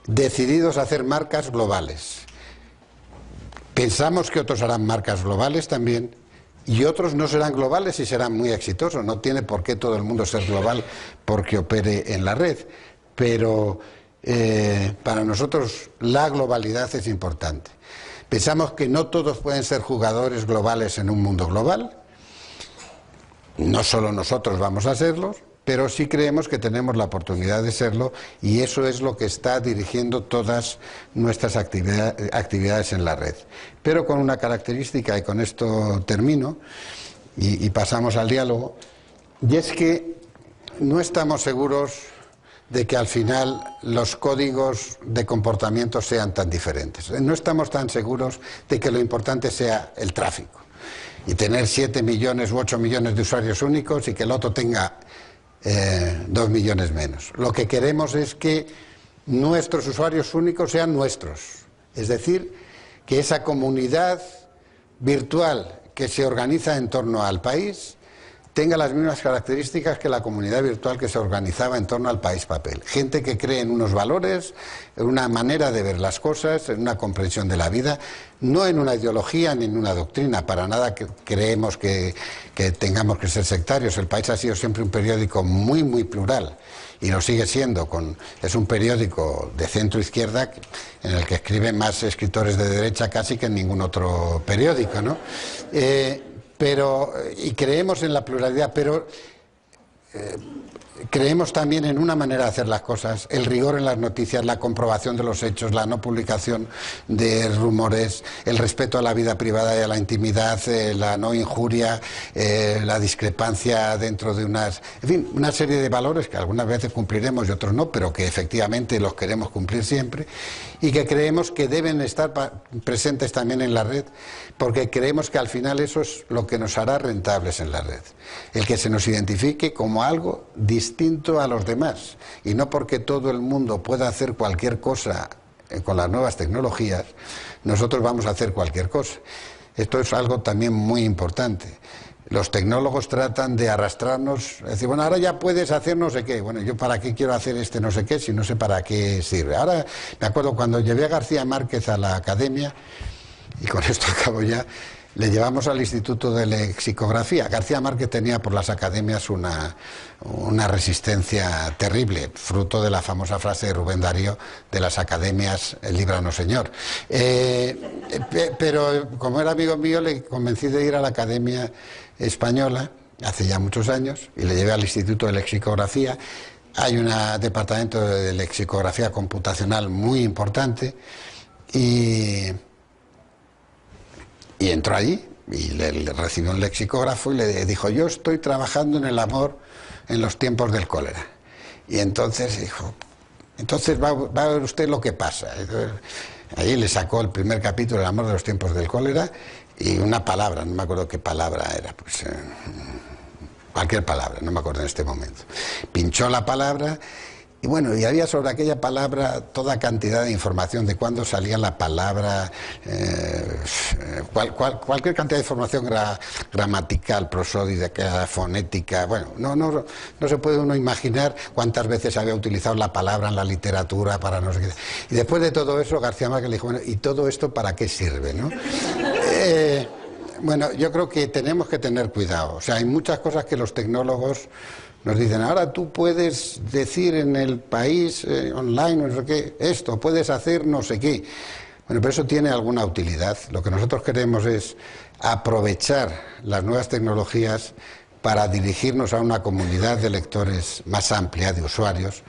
decididos a hacer marcas globales. Pensamos que otros harán marcas globales también, y otros no serán globales y serán muy exitosos. No tiene por qué todo el mundo ser global porque opere en la red, pero para nosotros la globalidad es importante. Pensamos que no todos pueden ser jugadores globales en un mundo global, no solo nosotros vamos a serlos, pero sí creemos que tenemos la oportunidad de serlo, y eso es lo que está dirigiendo todas nuestras actividades en la red. Pero con una característica, y con esto termino, y pasamos al diálogo, y es que no estamos seguros de que al final los códigos de comportamiento sean tan diferentes. No estamos tan seguros de que lo importante sea el tráfico, y tener 7 millones u 8 millones de usuarios únicos y que el otro tenga 2 millones menos. Lo que queremos es que nuestros usuarios únicos sean nuestros, es decir, que esa comunidad virtual que se organiza en torno al país tenga las mismas características que la comunidad virtual que se organizaba en torno al país papel. Gente que cree en unos valores, en una manera de ver las cosas, en una comprensión de la vida, no en una ideología ni en una doctrina. Para nada que creemos que tengamos que ser sectarios. El País ha sido siempre un periódico muy, muy plural, y lo sigue siendo. Es un periódico de centro-izquierda en el que escriben más escritores de derecha casi que en ningún otro periódico, ¿no? Y creemos en la pluralidad, pero creemos también en una manera de hacer las cosas: el rigor en las noticias, la comprobación de los hechos, la no publicación de rumores, el respeto a la vida privada y a la intimidad, la no injuria, la discrepancia dentro de en fin, una serie de valores que algunas veces cumpliremos y otros no, pero que efectivamente los queremos cumplir siempre, y que creemos que deben estar presentes también en la red, porque creemos que al final eso es lo que nos hará rentables en la red, el que se nos identifique como algo distinto a los demás, y no porque todo el mundo pueda hacer cualquier cosa con las nuevas tecnologías, nosotros vamos a hacer cualquier cosa. Esto es algo también muy importante. Los tecnólogos tratan de arrastrarnos, decir, bueno, ahora ya puedes hacer no sé qué. Bueno, ¿yo para qué quiero hacer este no sé qué si no sé para qué sirve? Ahora, me acuerdo cuando llevé a García Márquez a la academia, y con esto acabo ya, le llevamos al Instituto de Lexicografía. García Márquez tenía por las academias una resistencia terrible, fruto de la famosa frase de Rubén Darío de las academias, líbranos Señor. Pero como era amigo mío, le convencí de ir a la Academia Española, hace ya muchos años, y le llevé al Instituto de Lexicografía. Hay un departamento de lexicografía computacional muy importante, y entró allí y le recibió un lexicógrafo y le dijo, yo estoy trabajando en el amor en los tiempos del cólera. Y entonces dijo, entonces va a ver usted lo que pasa. Entonces, ahí le sacó el primer capítulo, el amor de los tiempos del cólera, y una palabra, no me acuerdo qué palabra era, pues cualquier palabra, no me acuerdo en este momento. Pinchó la palabra. Y bueno, y había sobre aquella palabra toda cantidad de información de cuándo salía la palabra, cualquier cantidad de información gramatical, prosódica, fonética. Bueno, no se puede uno imaginar cuántas veces había utilizado la palabra en la literatura para no sé qué. Y después de todo eso, García Márquez le dijo, bueno, ¿y todo esto para qué sirve, no? Bueno, yo creo que tenemos que tener cuidado. O sea, hay muchas cosas que los tecnólogos nos dicen, ahora tú puedes decir en el país online, no sé qué, esto, puedes hacer no sé qué. Bueno, pero eso tiene alguna utilidad. Lo que nosotros queremos es aprovechar las nuevas tecnologías para dirigirnos a una comunidad de lectores más amplia, de usuarios,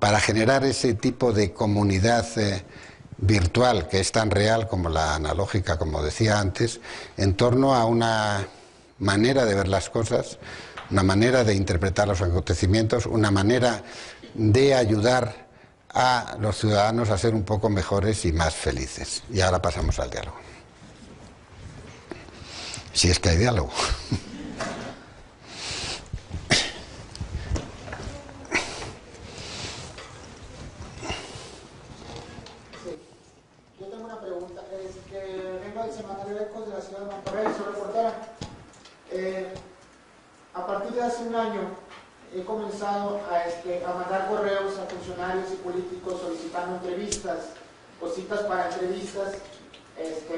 para generar ese tipo de comunidad virtual que es tan real como la analógica, como decía antes, en torno a una manera de ver las cosas, una manera de interpretar los acontecimientos, una manera de ayudar a los ciudadanos a ser un poco mejores y más felices. Y ahora pasamos al diálogo. Si es que hay diálogo. Yo tengo una pregunta. Vengo del Semanario Ecos de la ciudad de Monterrey, soy reportera. A partir de hace un año he comenzado a mandar correos a funcionarios y políticos solicitando entrevistas o citas para entrevistas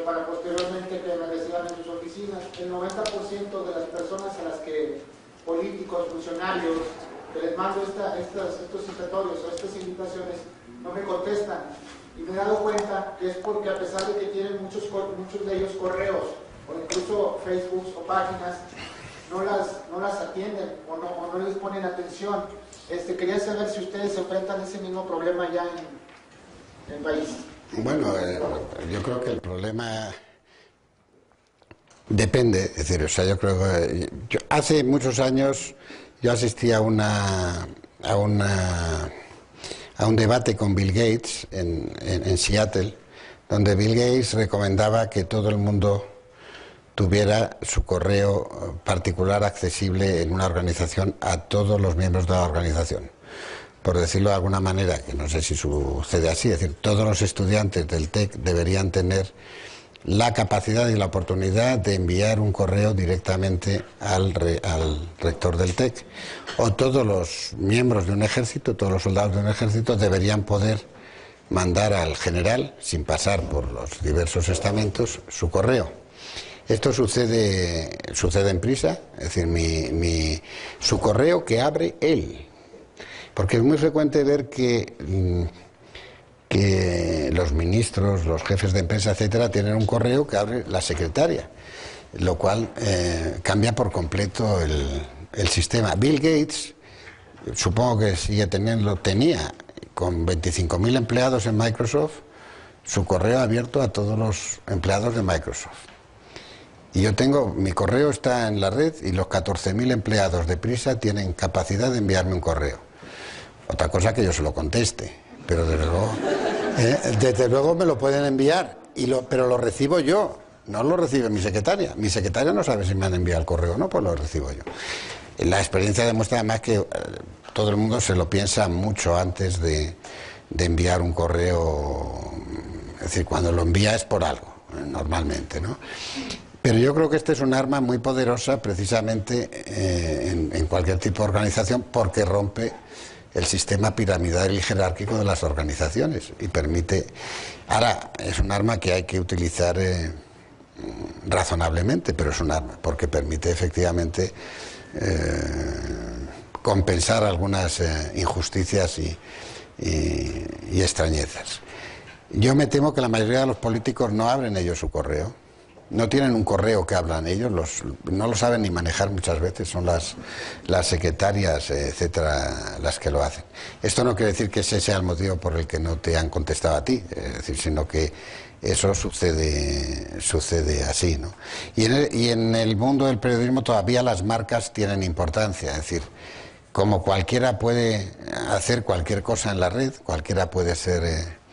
para posteriormente que me reciban en sus oficinas. El 90% de las personas a las que políticos, funcionarios, que les mando estos citatorios o estas invitaciones no me contestan. Y me he dado cuenta que es porque a pesar de que tienen muchos de ellos correos o incluso Facebook o páginas, no las atienden o no les ponen atención. Quería saber si ustedes se enfrentan a ese mismo problema ya en el país. Bueno, yo creo que el problema depende, es decir, o sea, yo creo que hace muchos años yo asistí a un debate con Bill Gates en Seattle, donde Bill Gates recomendaba que todo el mundo tuviera su correo particular accesible en una organización a todos los miembros de la organización. Por decirlo de alguna manera, que no sé si sucede así, es decir, todos los estudiantes del TEC deberían tener la capacidad y la oportunidad de enviar un correo directamente al rector del TEC. O todos los miembros de un ejército, todos los soldados de un ejército deberían poder mandar al general, sin pasar por los diversos estamentos, su correo. Esto sucede en prisa, es decir, su correo que abre él. Porque es muy frecuente ver que los ministros, los jefes de empresa, etcétera, tienen un correo que abre la secretaria, lo cual cambia por completo el sistema. Bill Gates, supongo que tenía con 25.000 empleados en Microsoft, su correo abierto a todos los empleados de Microsoft. Y mi correo está en la red y los 14.000 empleados de Prisa tienen capacidad de enviarme un correo. Otra cosa que yo se lo conteste, pero desde luego me lo pueden enviar, pero lo recibo yo, no lo recibe mi secretaria. Mi secretaria no sabe si me han enviado el correo o no, pues lo recibo yo. La experiencia demuestra además que todo el mundo se lo piensa mucho antes de de enviar un correo, es decir, cuando lo envía es por algo, normalmente, ¿no? Pero yo creo que este es un arma muy poderosa precisamente en cualquier tipo de organización, porque rompe el sistema piramidal y jerárquico de las organizaciones y permite... Ahora, es un arma que hay que utilizar razonablemente, pero es un arma, porque permite efectivamente compensar algunas injusticias y extrañezas. Yo me temo que la mayoría de los políticos no abren ellos su correo, no tienen un correo que hablan ellos, no lo saben ni manejar muchas veces, son las secretarias, etcétera, las que lo hacen. Esto no quiere decir que ese sea el motivo por el que no te han contestado a ti, es decir, sino que eso sucede así, ¿no? Y en el mundo del periodismo todavía las marcas tienen importancia, es decir, como cualquiera puede hacer cualquier cosa en la red, cualquiera puede ser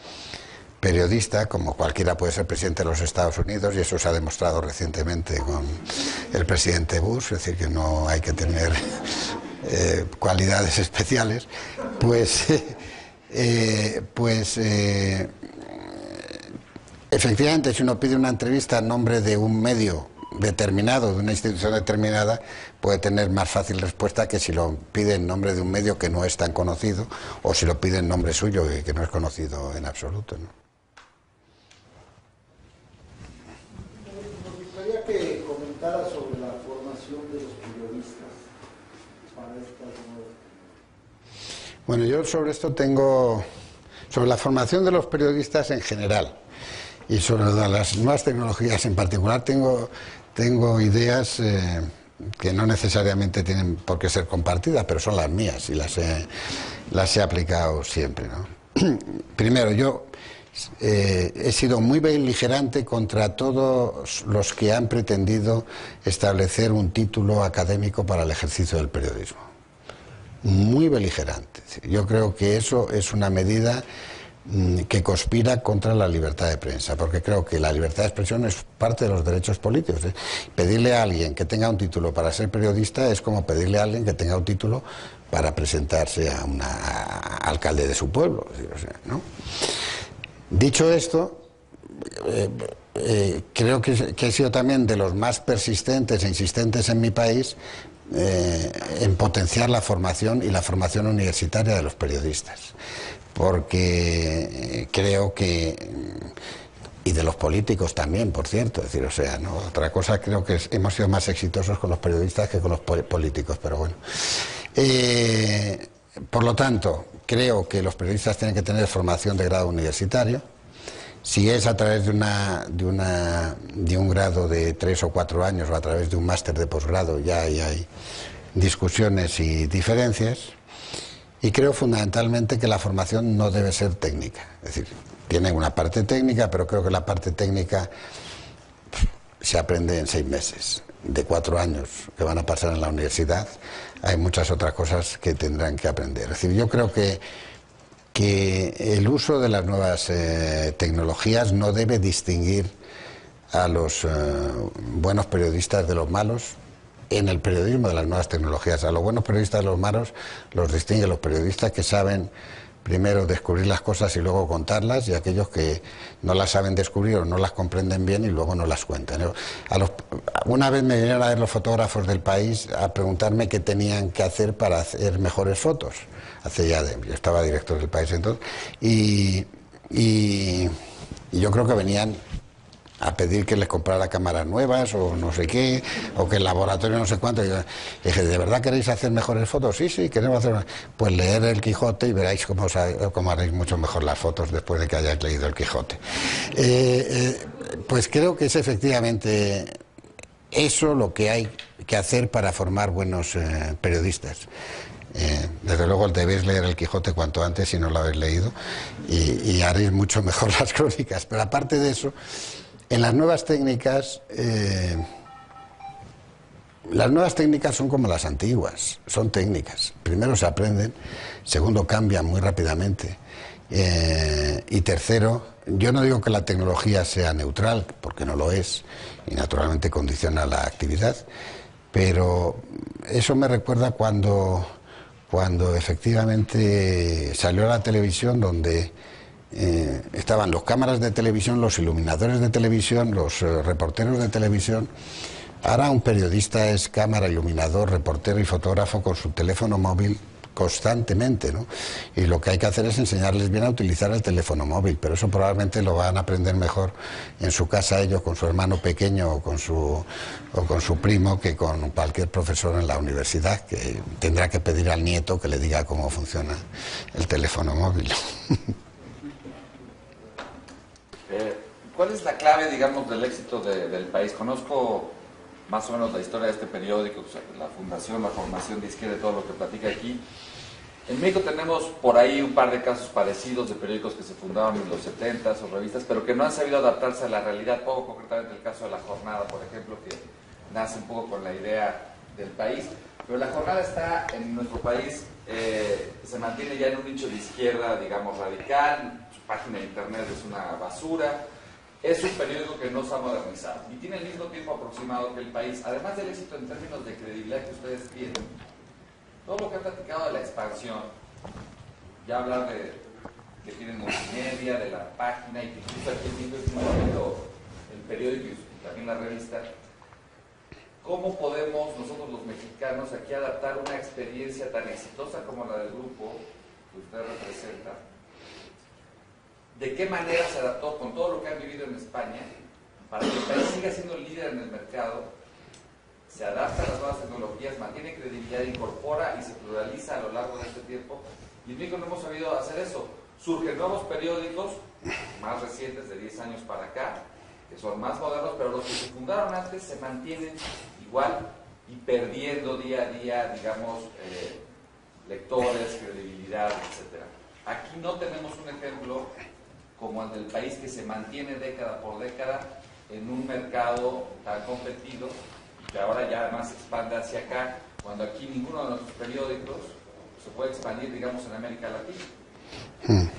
periodista, como cualquiera puede ser presidente de los Estados Unidos, y eso se ha demostrado recientemente con el presidente Bush, es decir, que no hay que tener cualidades especiales, efectivamente, si uno pide una entrevista en nombre de un medio determinado, de una institución determinada, puede tener más fácil respuesta que si lo pide en nombre de un medio que no es tan conocido, o si lo pide en nombre suyo, que no es conocido en absoluto, ¿no? Nos gustaría que comentara sobre la formación de los periodistas para estas nuevas. Bueno, yo sobre esto tengo, sobre la formación de los periodistas en general y sobre las nuevas tecnologías en particular, tengo ideas que no necesariamente tienen por qué ser compartidas, pero son las mías y las he aplicado siempre, ¿no? Primero, yo he sido muy beligerante contra todos los que han pretendido establecer un título académico para el ejercicio del periodismo. Muy beligerante. Yo creo que eso es una medida que conspira contra la libertad de prensa, porque creo que la libertad de expresión es parte de los derechos políticos. Pedirle a alguien que tenga un título para ser periodista es como pedirle a alguien que tenga un título para presentarse a un alcalde de su pueblo, ¿no? Dicho esto, creo que he sido también de los más persistentes e insistentes en mi país en potenciar la formación y la formación universitaria de los periodistas, porque creo que, y de los políticos también, por cierto, es decir, o sea, ¿no? Otra cosa, creo que hemos sido más exitosos con los periodistas que con los políticos, pero bueno. Por lo tanto, creo que los periodistas tienen que tener formación de grado universitario. Si es a través de un grado de 3 o 4 años o a través de un máster de posgrado, ya hay discusiones y diferencias. Y creo fundamentalmente que la formación no debe ser técnica. Es decir, tiene una parte técnica, pero creo que la parte técnica se aprende en 6 meses. De 4 años que van a pasar en la universidad, hay muchas otras cosas que tendrán que aprender. Es decir, yo creo que el uso de las nuevas tecnologías no debe distinguir a los buenos periodistas de los malos en el periodismo de las nuevas tecnologías. A los buenos periodistas de los malos los distinguen los periodistas que saben primero descubrir las cosas y luego contarlas, y aquellos que no las saben descubrir o no las comprenden bien y luego no las cuentan. Una vez me vinieron a ver los fotógrafos del País a preguntarme qué tenían que hacer para hacer mejores fotos. Yo estaba director del País entonces, y yo creo que venían a pedir que les comprara cámaras nuevas o no sé qué, o que el laboratorio no sé cuánto. Y yo dije, ¿de verdad queréis hacer mejores fotos? Sí, queremos hacer. Pues leer el Quijote y veréis cómo haréis mucho mejor las fotos después de que hayáis leído el Quijote. Pues creo que es efectivamente eso lo que hay que hacer para formar buenos periodistas. Desde luego debéis leer el Quijote cuanto antes si no lo habéis leído, y haréis mucho mejor las crónicas. Pero aparte de eso, en las nuevas técnicas son como las antiguas, son técnicas. Primero se aprenden, segundo cambian muy rápidamente, y tercero, yo no digo que la tecnología sea neutral, porque no lo es, y naturalmente condiciona la actividad, pero eso me recuerda cuando cuando efectivamente salió a la televisión, donde estaban los cámaras de televisión, los iluminadores de televisión, los reporteros de televisión. Ahora un periodista es cámara, iluminador, reportero y fotógrafo con su teléfono móvil constantemente, ¿no? Y lo que hay que hacer es enseñarles bien a utilizar el teléfono móvil, pero eso probablemente lo van a aprender mejor en su casa ellos, con su hermano pequeño o con su primo, que con cualquier profesor en la universidad, que tendrá que pedir al nieto que le diga cómo funciona el teléfono móvil. ¿Cuál es la clave, digamos, del éxito del país? Conozco más o menos la historia de este periódico, o sea, la fundación, la formación de izquierda, todo lo que platica aquí. En México tenemos por ahí un par de casos parecidos de periódicos que se fundaron en los 70s o revistas, pero que no han sabido adaptarse a la realidad, poco concretamente el caso de La Jornada, por ejemplo, que nace un poco con la idea del país. Pero La Jornada está en nuestro país, se mantiene ya en un nicho de izquierda, digamos, radical, su página de internet es una basura. Es un periódico que no se ha modernizado y tiene el mismo tiempo aproximado que el país. Además del éxito en términos de credibilidad que ustedes tienen, todo lo que han platicado de la expansión, ya hablar de que tienen multimedia, de la página, y que incluso aquí en México es muy bonito el periódico y también la revista. ¿Cómo podemos nosotros los mexicanos aquí adaptar una experiencia tan exitosa como la del grupo que usted representa? ¿De qué manera se adaptó con todo lo que han vivido en España para que el país siga siendo líder en el mercado, se adapta a las nuevas tecnologías, mantiene credibilidad, incorpora y se pluraliza a lo largo de este tiempo? Y en México no hemos sabido hacer eso. Surgen nuevos periódicos, más recientes, de 10 años para acá, que son más modernos, pero los que se fundaron antes se mantienen igual y perdiendo día a día, digamos, lectores, credibilidad, etc. Aquí no tenemos un ejemplo como el del país, que se mantiene década por década en un mercado tan competido y que ahora ya además se expande hacia acá, cuando aquí ninguno de nuestros periódicos se puede expandir, digamos, en América Latina.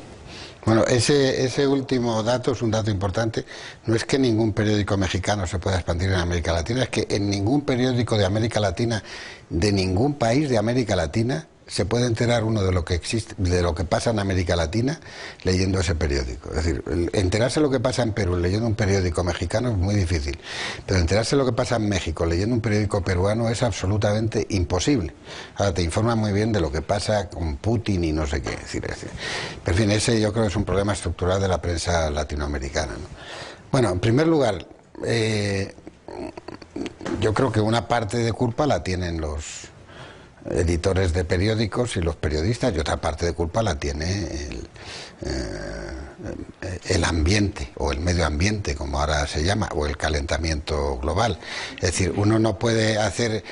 Bueno, ese último dato es un dato importante. No es que ningún periódico mexicano se pueda expandir en América Latina, es que en ningún periódico de América Latina, de ningún país de América Latina, se puede enterar uno de lo que existe, de lo que pasa en América Latina leyendo ese periódico. Es decir, enterarse de lo que pasa en Perú leyendo un periódico mexicano es muy difícil, pero enterarse de lo que pasa en México leyendo un periódico peruano es absolutamente imposible. Ahora te informa muy bien de lo que pasa con Putin y no sé qué. Es decir, pero en fin, ese yo creo que es un problema estructural de la prensa latinoamericana, ¿no? Bueno, en primer lugar, yo creo que una parte de culpa la tienen los editores de periódicos y los periodistas, y otra parte de culpa la tiene el ambiente, o el medio ambiente, como ahora se llama, o el calentamiento global. Es decir, uno no puede hacer...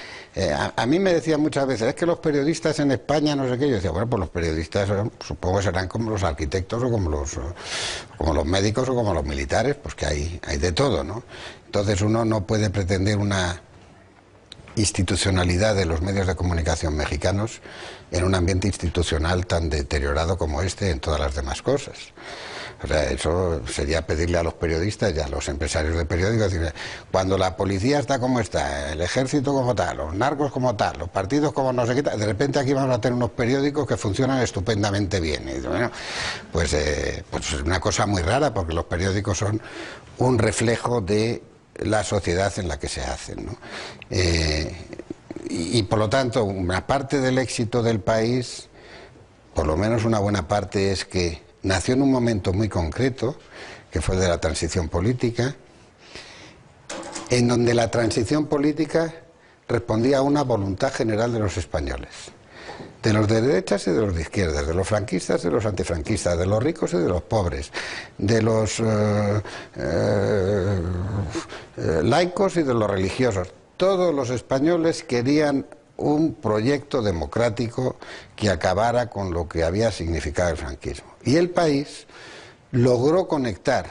a mí me decían muchas veces, es que los periodistas en España no sé qué. Yo decía, bueno, pues los periodistas supongo que serán como los arquitectos o como los médicos o como los militares, pues que hay de todo, ¿no? Entonces uno no puede pretender una institucionalidad de los medios de comunicación mexicanos en un ambiente institucional tan deteriorado como este en todas las demás cosas. O sea, eso sería pedirle a los periodistas y a los empresarios de periódicos, decir, cuando la policía está como está, el ejército como tal, los narcos como tal, los partidos como no sé qué tal, de repente aquí vamos a tener unos periódicos que funcionan estupendamente bien. Y bueno, pues es una cosa muy rara, porque los periódicos son un reflejo de la sociedad en la que se hacen, ¿no? Y por lo tanto, una parte del éxito del país, por lo menos una buena parte, es que nació en un momento muy concreto, que fue el de la transición política, en donde la transición política respondía a una voluntad general de los españoles, de los de derechas y de los de izquierdas, de los franquistas y de los antifranquistas, de los ricos y de los pobres, de los laicos y de los religiosos. Todos los españoles querían un proyecto democrático que acabara con lo que había significado el franquismo. Y el país logró conectar,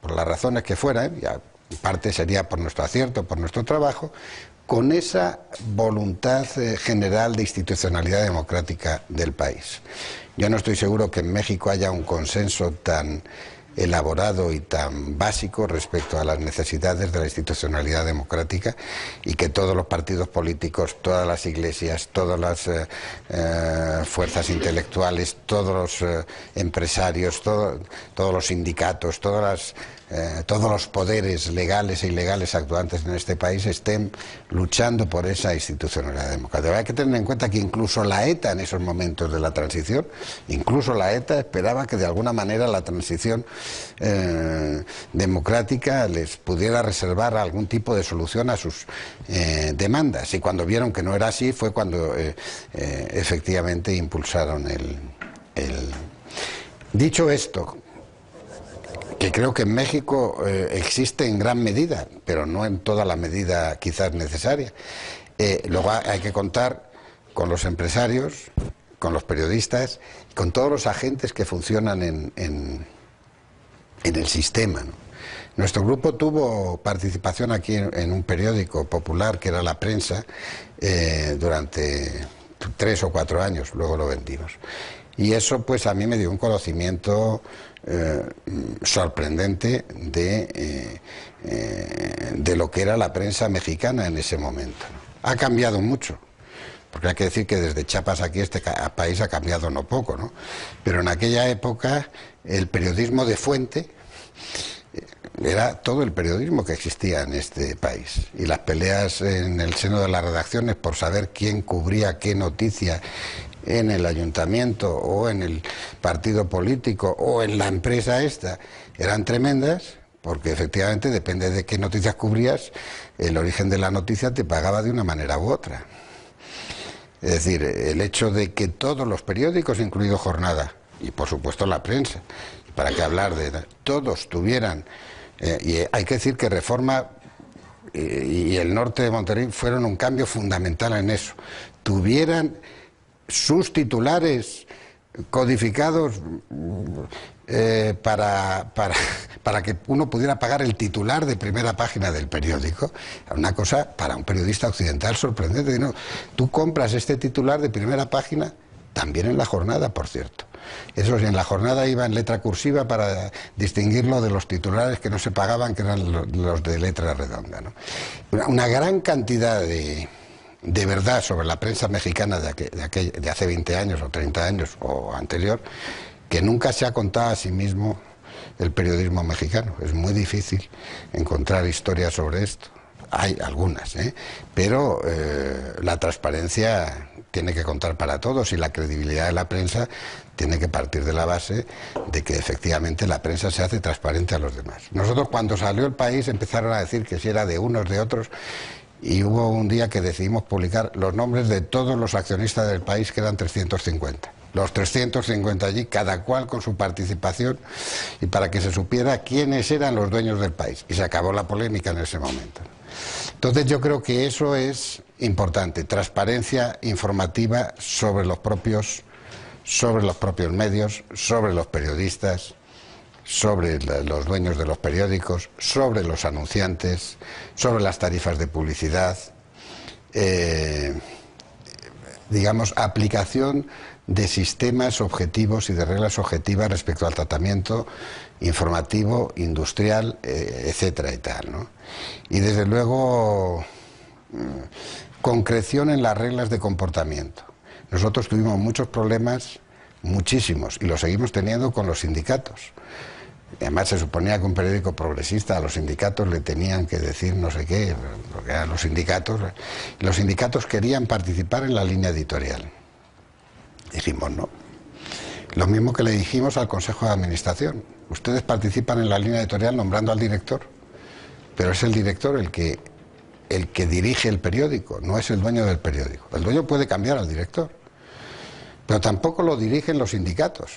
por las razones que fueran, ya en parte sería por nuestro acierto, por nuestro trabajo, con esa voluntad general de institucionalidad democrática del país. Yo no estoy seguro que en México haya un consenso tan elaborado y tan básico respecto a las necesidades de la institucionalidad democrática, y que todos los partidos políticos, todas las iglesias, todas las fuerzas intelectuales, todos los empresarios, todos los sindicatos, todos los poderes legales e ilegales actuantes en este país estén luchando por esa institucionalidad democrática. Hay que tener en cuenta que incluso la ETA, en esos momentos de la transición, incluso la ETA esperaba que de alguna manera la transición democrática les pudiera reservar algún tipo de solución a sus demandas, y cuando vieron que no era así fue cuando efectivamente impulsaron el... Dicho esto, que creo que en México existe en gran medida, pero no en toda la medida quizás necesaria. Luego hay que contar con los empresarios, con los periodistas, con todos los agentes que funcionan en el sistema, ¿no? Nuestro grupo tuvo participación aquí en un periódico popular que era La Prensa durante 3 o 4 años, luego lo vendimos. Y eso pues a mí me dio un conocimiento sorprendente de lo que era la prensa mexicana en ese momento, ¿no? Ha cambiado mucho, porque hay que decir que desde Chiapas aquí este país ha cambiado no poco, ¿no? Pero en aquella época el periodismo de fuente era todo el periodismo que existía en este país, y las peleas en el seno de las redacciones por saber quién cubría qué noticia en el ayuntamiento o en el partido político o en la empresa esta eran tremendas, porque efectivamente depende de qué noticias cubrías, el origen de la noticia te pagaba de una manera u otra. Es decir, el hecho de que todos los periódicos, incluido Jornada, y por supuesto la prensa, para qué hablar de todos tuvieran, y hay que decir que Reforma y el norte de Monterrey fueron un cambio fundamental en eso, tuvieran sus titulares codificados para que uno pudiera pagar el titular de primera página del periódico. Una cosa para un periodista occidental sorprendente, ¿no? Tú compras este titular de primera página, también en La Jornada, por cierto. Eso sí, en La Jornada iba en letra cursiva para distinguirlo de los titulares que no se pagaban, que eran los de letra redonda, ¿no? Una gran cantidad de verdad sobre la prensa mexicana de hace 20 años o 30 años o anterior, que nunca se ha contado a sí mismo el periodismo mexicano. Es muy difícil encontrar historias sobre esto. Hay algunas, pero la transparencia tiene que contar para todos, y la credibilidad de la prensa tiene que partir de la base de que efectivamente la prensa se hace transparente a los demás. Nosotros, cuando salió El País, empezaron a decir que si era de unos, de otros, y hubo un día que decidimos publicar los nombres de todos los accionistas del país, que eran 350. Los 350 allí, cada cual con su participación, y para que se supiera quiénes eran los dueños del país. Y se acabó la polémica en ese momento. Entonces yo creo que eso es importante, transparencia informativa sobre los propios medios, sobre los periodistas, sobre los dueños de los periódicos, sobre los anunciantes, sobre las tarifas de publicidad, digamos, aplicación de sistemas objetivos y de reglas objetivas respecto al tratamiento informativo, industrial, etcétera y tal, ¿no? Y desde luego, concreción en las reglas de comportamiento. Nosotros tuvimos muchos problemas, muchísimos, y los seguimos teniendo con los sindicatos. Además se suponía que un periódico progresista a los sindicatos le tenían que decir no sé qué, porque eran los sindicatos. Los sindicatos querían participar en la línea editorial. Dijimos no. Lo mismo que le dijimos al Consejo de Administración. Ustedes participan en la línea editorial nombrando al director, pero es el director el que dirige el periódico, no es el dueño del periódico. El dueño puede cambiar al director, pero tampoco lo dirigen los sindicatos.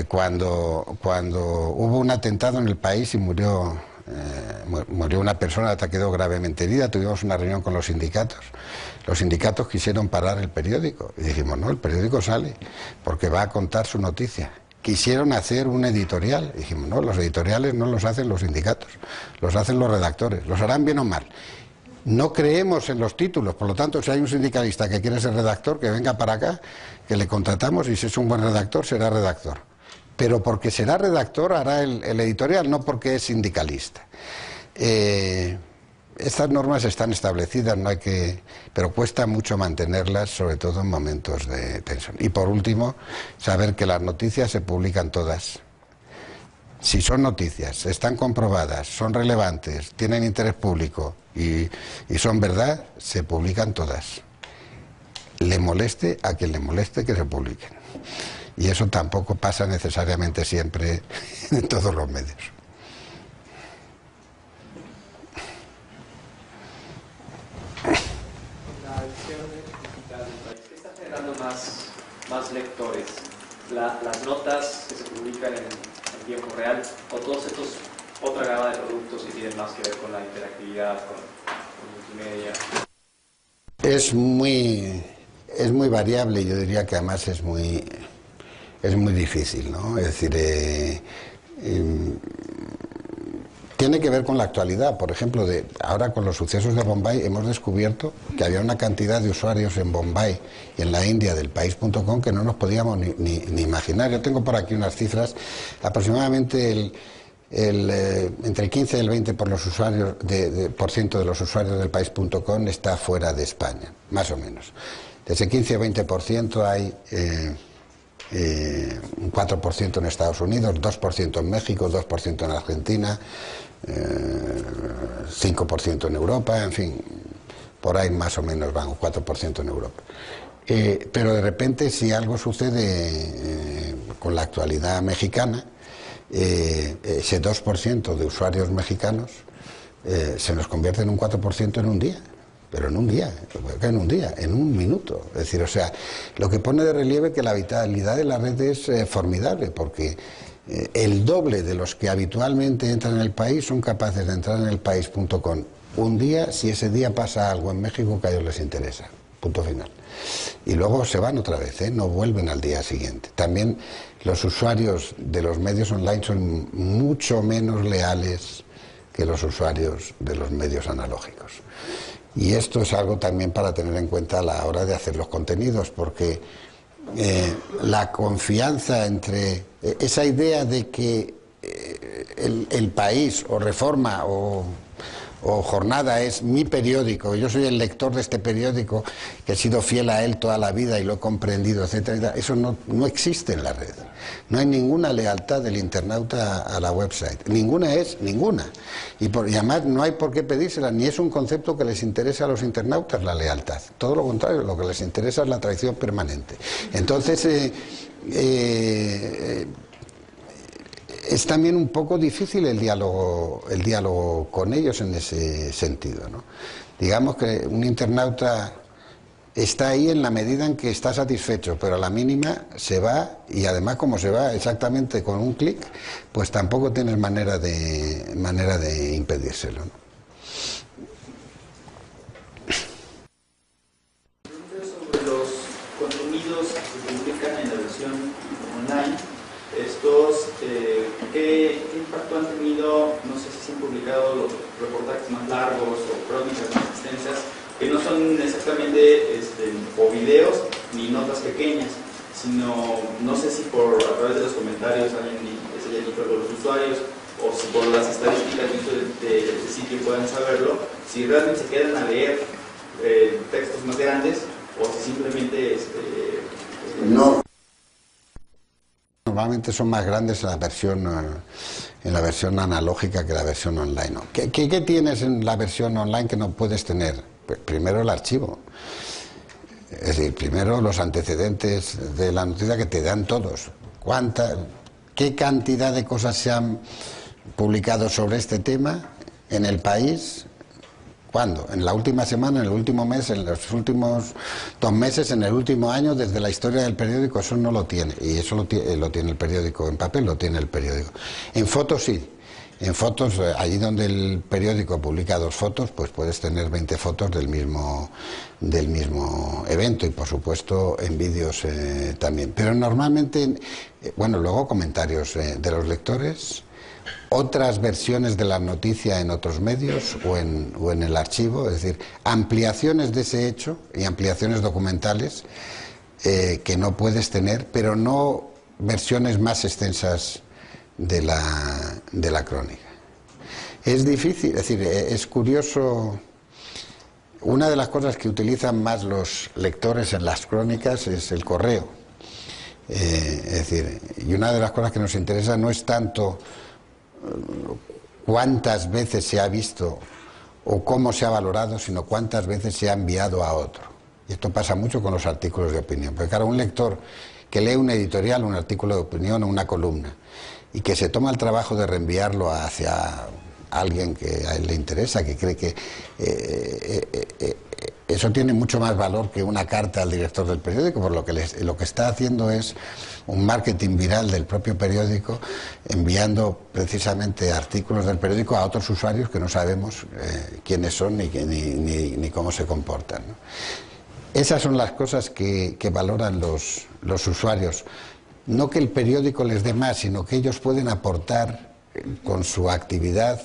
Cuando hubo un atentado en el país y murió una persona, quedó gravemente herida, tuvimos una reunión con los sindicatos. Los sindicatos quisieron parar el periódico y dijimos, no, el periódico sale porque va a contar su noticia. Quisieron hacer un editorial y dijimos, no, los editoriales no los hacen los sindicatos, los hacen los redactores, los harán bien o mal. No creemos en los títulos, por lo tanto, si hay un sindicalista que quiere ser redactor, que venga para acá, que le contratamos, y si es un buen redactor, será redactor. pero porque será redactor hará el editorial, no porque es sindicalista. Estas normas están establecidas, no hay que, pero cuesta mucho mantenerlas, sobre todo en momentos de tensión. Y por último, saber que las noticias se publican todas. Si son noticias, están comprobadas, son relevantes, tienen interés público y son verdad, se publican todas. Le moleste a quien le moleste que se publiquen. Y eso tampoco pasa necesariamente siempre en todos los medios. La edición digital del país, ¿qué está generando más lectores? ¿Las notas que se publican en tiempo real o todos estos, otra gama de productos que tienen más que ver con la interactividad, con multimedia? Es muy variable, yo diría que además es muy difícil, ¿no? Es decir, tiene que ver con la actualidad. Por ejemplo, ahora con los sucesos de Bombay hemos descubierto que había una cantidad de usuarios en Bombay y en la India del país.com que no nos podíamos ni imaginar. Yo tengo por aquí unas cifras, aproximadamente entre el 15 y el 20% por ciento de los usuarios del país.com está fuera de España, más o menos. De ese 15 o 20% hay un 4% en Estados Unidos, 2% en México, 2% en Argentina, 5% en Europa, en fin, por ahí más o menos van, 4% en Europa. Pero de repente, si algo sucede con la actualidad mexicana, ese 2% de usuarios mexicanos se nos convierte en un 4% en un día. Pero en un día, en un minuto. Es decir, o sea, lo que pone de relieve que la vitalidad de la red es formidable, porque el doble de los que habitualmente entran en el país son capaces de entrar en el país.com un día si ese día pasa algo en México que a ellos les interesa. Punto final. Y luego se van otra vez, no vuelven al día siguiente. También los usuarios de los medios online son mucho menos leales que los usuarios de los medios analógicos. Y esto es algo también para tener en cuenta a la hora de hacer los contenidos, porque la confianza entre esa idea de que el País o Reforma o Jornada es mi periódico, yo soy el lector de este periódico que he sido fiel a él toda la vida y lo he comprendido, etcétera, eso no existe en la red. No hay ninguna lealtad del internauta a la website, ninguna. Y además no hay por qué pedírsela, ni es un concepto que les interese a los internautas la lealtad, todo lo contrario, lo que les interesa es la traición permanente. Entonces, es también un poco difícil el diálogo con ellos en ese sentido, ¿no? Digamos que un internauta está ahí en la medida en que está satisfecho, pero a la mínima se va, y además como se va exactamente con un clic, pues tampoco tienes manera de impedírselo, ¿no? Sobre los contenidos que se publican en la versión online, estos, ¿qué impacto han tenido? No sé si se han publicado los reportajes más largos o crónicas más extensas, que no son exactamente o videos ni notas pequeñas, sino no sé si a través de los comentarios alguien se haya dicho con los usuarios, o si por las estadísticas de sitio puedan saberlo, si realmente se quedan a leer textos más grandes o si simplemente no. Normalmente son más grandes en la versión analógica que la versión online, ¿no? ¿Qué tienes en la versión online que no puedes tener? Pues primero el archivo. Es decir, primero los antecedentes de la noticia que te dan todos. ¿Qué cantidad de cosas se han publicado sobre este tema en el país? ¿Cuándo? ¿En la última semana, en el último mes, en los últimos 2 meses, en el último año, desde la historia del periódico? Eso no lo tiene, y eso lo tiene el periódico en papel, lo tiene el periódico. En fotos sí, en fotos, allí donde el periódico publica 2 fotos, pues puedes tener 20 fotos del mismo evento, y por supuesto en vídeos también. Pero normalmente, bueno, luego comentarios de los lectores, otras versiones de la noticia en otros medios o en el archivo, es decir, ampliaciones de ese hecho y ampliaciones documentales que no puedes tener, pero no versiones más extensas de la crónica. Es difícil, es decir, es curioso. Una de las cosas que utilizan más los lectores en las crónicas es el correo. Es decir, y una de las cosas que nos interesa no es tanto cuántas veces se ha visto o cómo se ha valorado, sino cuántas veces se ha enviado a otro. Y esto pasa mucho con los artículos de opinión, porque claro, un lector que lee un editorial, un artículo de opinión o una columna, y que se toma el trabajo de reenviarlo hacia alguien que a él le interesa, que cree que eso tiene mucho más valor que una carta al director del periódico, por lo que está haciendo es un marketing viral del propio periódico, enviando precisamente artículos del periódico a otros usuarios que no sabemos quiénes son ni cómo se comportan, ¿no? Esas son las cosas que valoran los usuarios. No que el periódico les dé más, sino que ellos pueden aportar con su actividad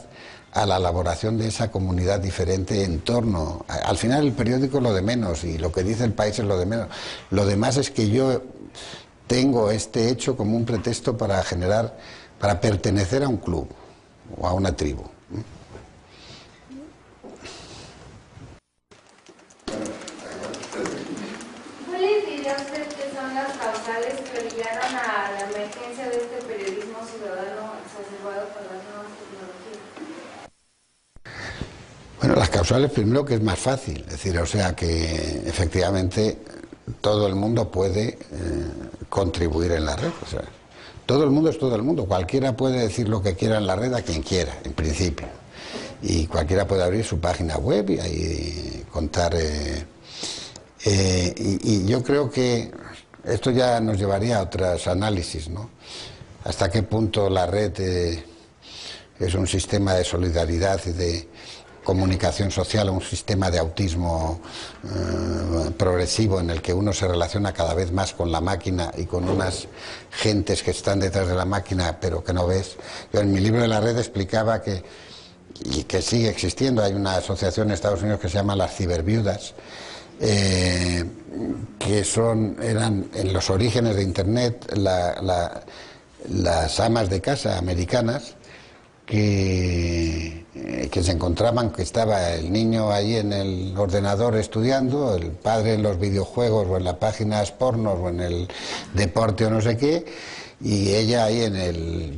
a la elaboración de esa comunidad diferente en torno. Al final el periódico es lo de menos y lo que dice el país es lo de menos. Lo demás es que yo tengo este hecho como un pretexto para pertenecer a un club o a una tribu. ¿Cuáles diría usted que son las causales que orillaron a la emergencia de este periodismo ciudadano exacerbado por las nuevas tecnologías? Bueno, las causales, primero, que es más fácil, es decir, o sea que efectivamente todo el mundo puede contribuir en la red, o sea, todo el mundo es todo el mundo, cualquiera puede decir lo que quiera en la red a quien quiera, en principio, y cualquiera puede abrir su página web y ahí contar, y yo creo que esto ya nos llevaría a otros análisis, ¿no? Hasta qué punto la red es un sistema de solidaridad y de comunicación social, un sistema de autismo progresivo en el que uno se relaciona cada vez más con la máquina y con unas gentes que están detrás de la máquina pero que no ves. Yo en mi libro de la red explicaba que sigue existiendo, hay una asociación en Estados Unidos que se llama las ciberviudas, que eran en los orígenes de Internet las amas de casa americanas que se encontraban, que estaba el niño ahí en el ordenador estudiando, el padre en los videojuegos o en las páginas pornos o en el deporte o no sé qué, y ella ahí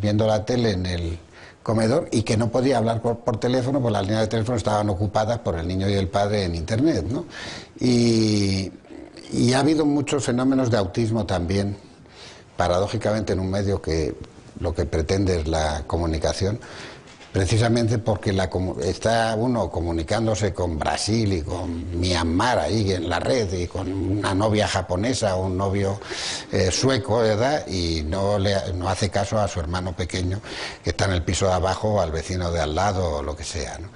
viendo la tele en el comedor, y que no podía hablar por teléfono, porque las líneas de teléfono estaban ocupadas por el niño y el padre en Internet, ¿no? Y ha habido muchos fenómenos de autismo también, paradójicamente en un medio que lo que pretende es la comunicación, precisamente porque está uno comunicándose con Brasil y con Myanmar ahí en la red, y con una novia japonesa o un novio sueco, ¿verdad? Y no hace caso a su hermano pequeño que está en el piso de abajo, o al vecino de al lado o lo que sea, ¿no?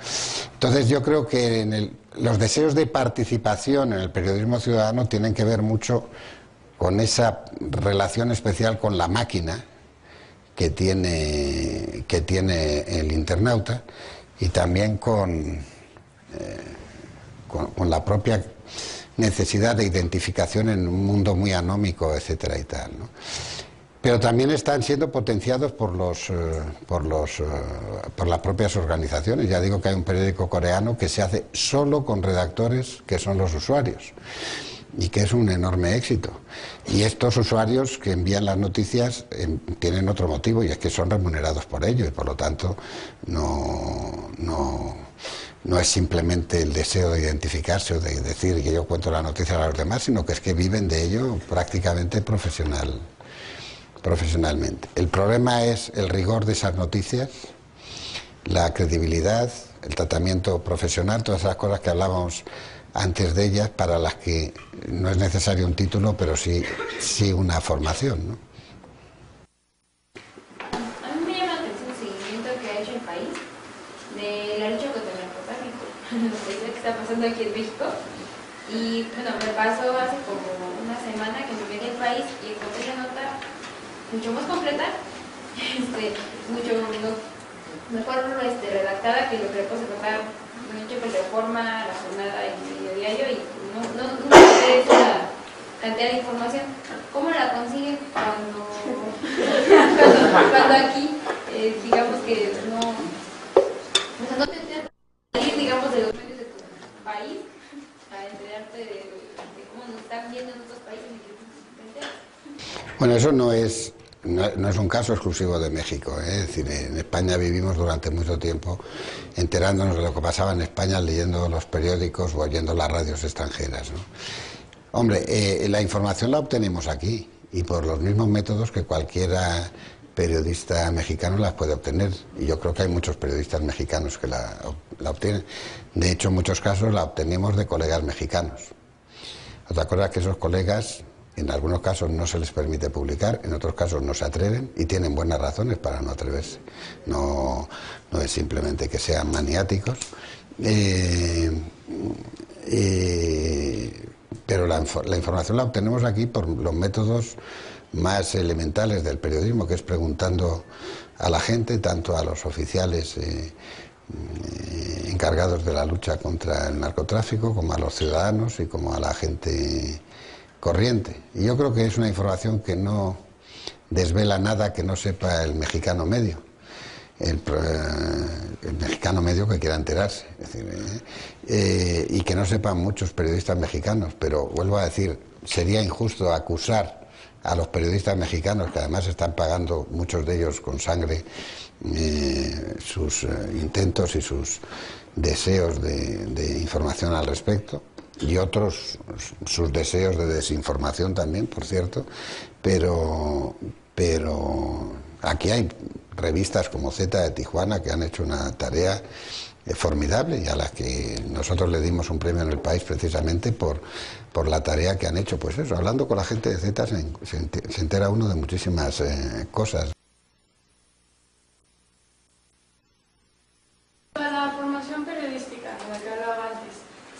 Entonces yo creo que los deseos de participación en el periodismo ciudadano tienen que ver mucho con esa relación especial con la máquina que tiene el internauta, y también con la propia necesidad de identificación en un mundo muy anómico, etcétera y tal, ¿no? Pero también están siendo potenciados por las propias organizaciones. Ya digo que hay un periódico coreano que se hace solo con redactores que son los usuarios, y que es un enorme éxito. Y estos usuarios que envían las noticias tienen otro motivo, y es que son remunerados por ello, y por lo tanto no es simplemente el deseo de identificarse o de decir que yo cuento la noticia a los demás, sino que es que viven de ello prácticamente profesionalmente. El problema es el rigor de esas noticias, la credibilidad, el tratamiento profesional, todas esas cosas que hablábamos antes de ellas, para las que no es necesario un título, pero sí una formación, ¿no? A mí me llama la atención el seguimiento que ha hecho el país de la lucha contra el narcotráfico, lo que está pasando aquí en México. Y bueno, me pasó hace como una semana que me metí al país y encontré una nota mucho más completa, mucho mejor redactada que lo que después se trataba. Me he hecho con Reforma, La Jornada y Medio Diario, y no sé esa cantidad de información. ¿Cómo la consiguen cuando cuando aquí, digamos que no, o sea, no tendrías que salir, digamos, de los medios de tu país para enterarte de cómo nos están viendo en otros países y que te enteras. Bueno, eso no es un caso exclusivo de México, ¿eh? Es decir, en España vivimos durante mucho tiempo enterándonos de lo que pasaba en España, leyendo los periódicos o oyendo las radios extranjeras, ¿no? Hombre, la información la obtenemos aquí y por los mismos métodos que cualquiera periodista mexicano las puede obtener. Y yo creo que hay muchos periodistas mexicanos que la obtienen. De hecho, en muchos casos la obtenemos de colegas mexicanos. Otra cosa es que esos colegas, en algunos casos no se les permite publicar, en otros casos no se atreven y tienen buenas razones para no atreverse. No es simplemente que sean maniáticos. Pero la información la obtenemos aquí por los métodos más elementales del periodismo, que es preguntando a la gente, tanto a los oficiales encargados de la lucha contra el narcotráfico, como a los ciudadanos y como a la gente corriente. Y yo creo que es una información que no desvela nada que no sepa el mexicano medio. El mexicano medio que quiera enterarse, es decir, y que no sepan muchos periodistas mexicanos, pero vuelvo a decir, sería injusto acusar a los periodistas mexicanos, que además están pagando muchos de ellos con sangre sus intentos y sus deseos de información al respecto, y otros sus deseos de desinformación también, por cierto, pero aquí hay revistas como Z de Tijuana que han hecho una tarea formidable y a las que nosotros le dimos un premio en El País precisamente por la tarea que han hecho. Pues eso, hablando con la gente de Z se entera uno de muchísimas cosas. La formación periodística de la que hablaba antes,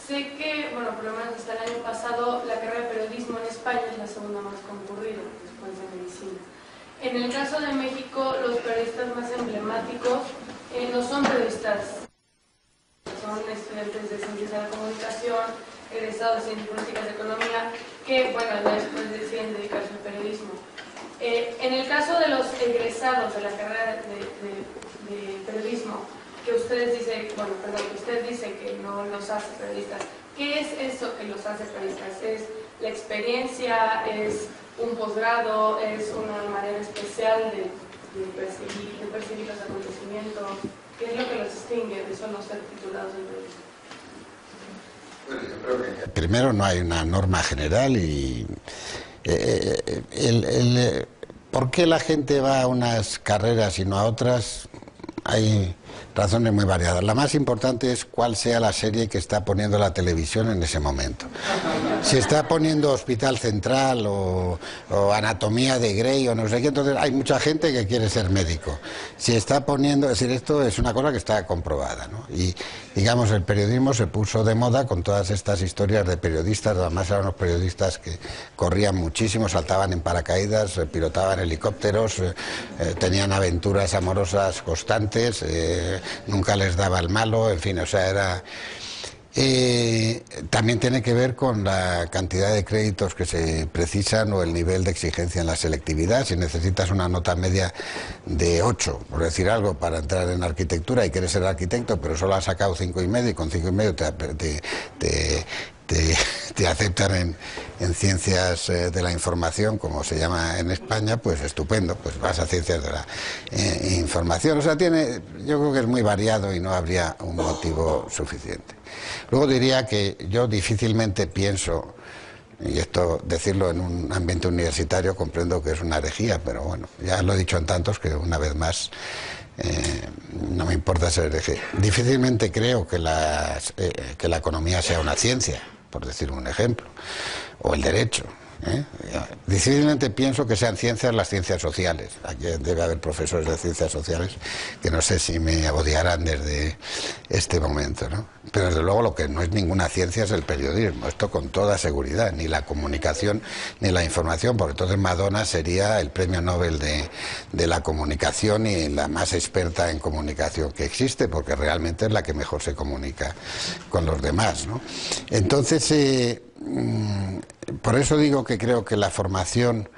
sé que, bueno, por lo menos hasta el año pasado, la carrera de periodismo en España es la segunda más concurrida después de medicina. En el caso de México, los periodistas más emblemáticos no son periodistas, son estudiantes de ciencias de la comunicación, egresados de ciencias políticas de economía, que, bueno, después deciden dedicarse al periodismo. En el caso de los egresados de la carrera de periodismo, que usted dice que no los hace periodistas, ¿qué es eso que los hace periodistas? ¿Es la experiencia? ¿Es un posgrado? ¿Es una manera especial de percibir los acontecimientos? ¿Qué es lo que los distingue de solo ser titulados en periodismo? Bueno, yo creo que primero no hay una norma general y ¿por qué la gente va a unas carreras y no a otras? Hay razones muy variadas. La más importante es cuál sea la serie que está poniendo la televisión en ese momento. Si está poniendo Hospital Central o Anatomía de Grey o no sé qué, entonces hay mucha gente que quiere ser médico. Si está poniendo, es decir, esto es una cosa que está comprobada, ¿no? Y digamos, el periodismo se puso de moda con todas estas historias de periodistas, además eran los periodistas que corrían muchísimo, saltaban en paracaídas, pilotaban helicópteros, tenían aventuras amorosas constantes, nunca les daba el malo, en fin, o sea, era... también tiene que ver con la cantidad de créditos que se precisan o el nivel de exigencia en la selectividad. Si necesitas una nota media de 8, por decir algo, para entrar en arquitectura y quieres ser arquitecto, pero solo has sacado 5,5 y con 5,5 te aceptan en ciencias de la información, como se llama en España, pues estupendo, pues vas a ciencias de la información. O sea, yo creo que es muy variado y no habría un motivo suficiente. Luego diría que yo difícilmente pienso, y esto decirlo en un ambiente universitario comprendo que es una herejía, pero bueno, ya lo he dicho en tantos que una vez más no me importa ser hereje. Difícilmente creo que la economía sea una ciencia, por decir un ejemplo, o el derecho. Difícilmente pienso que sean ciencias las ciencias sociales. Aquí debe haber profesores de ciencias sociales que no sé si me odiarán desde este momento, ¿no? Pero desde luego lo que no es ninguna ciencia es el periodismo, esto con toda seguridad, ni la comunicación ni la información, porque entonces Madonna sería el premio Nobel de la comunicación y la más experta en comunicación que existe, porque realmente es la que mejor se comunica con los demás, ¿no? Entonces, por eso digo que creo que la formación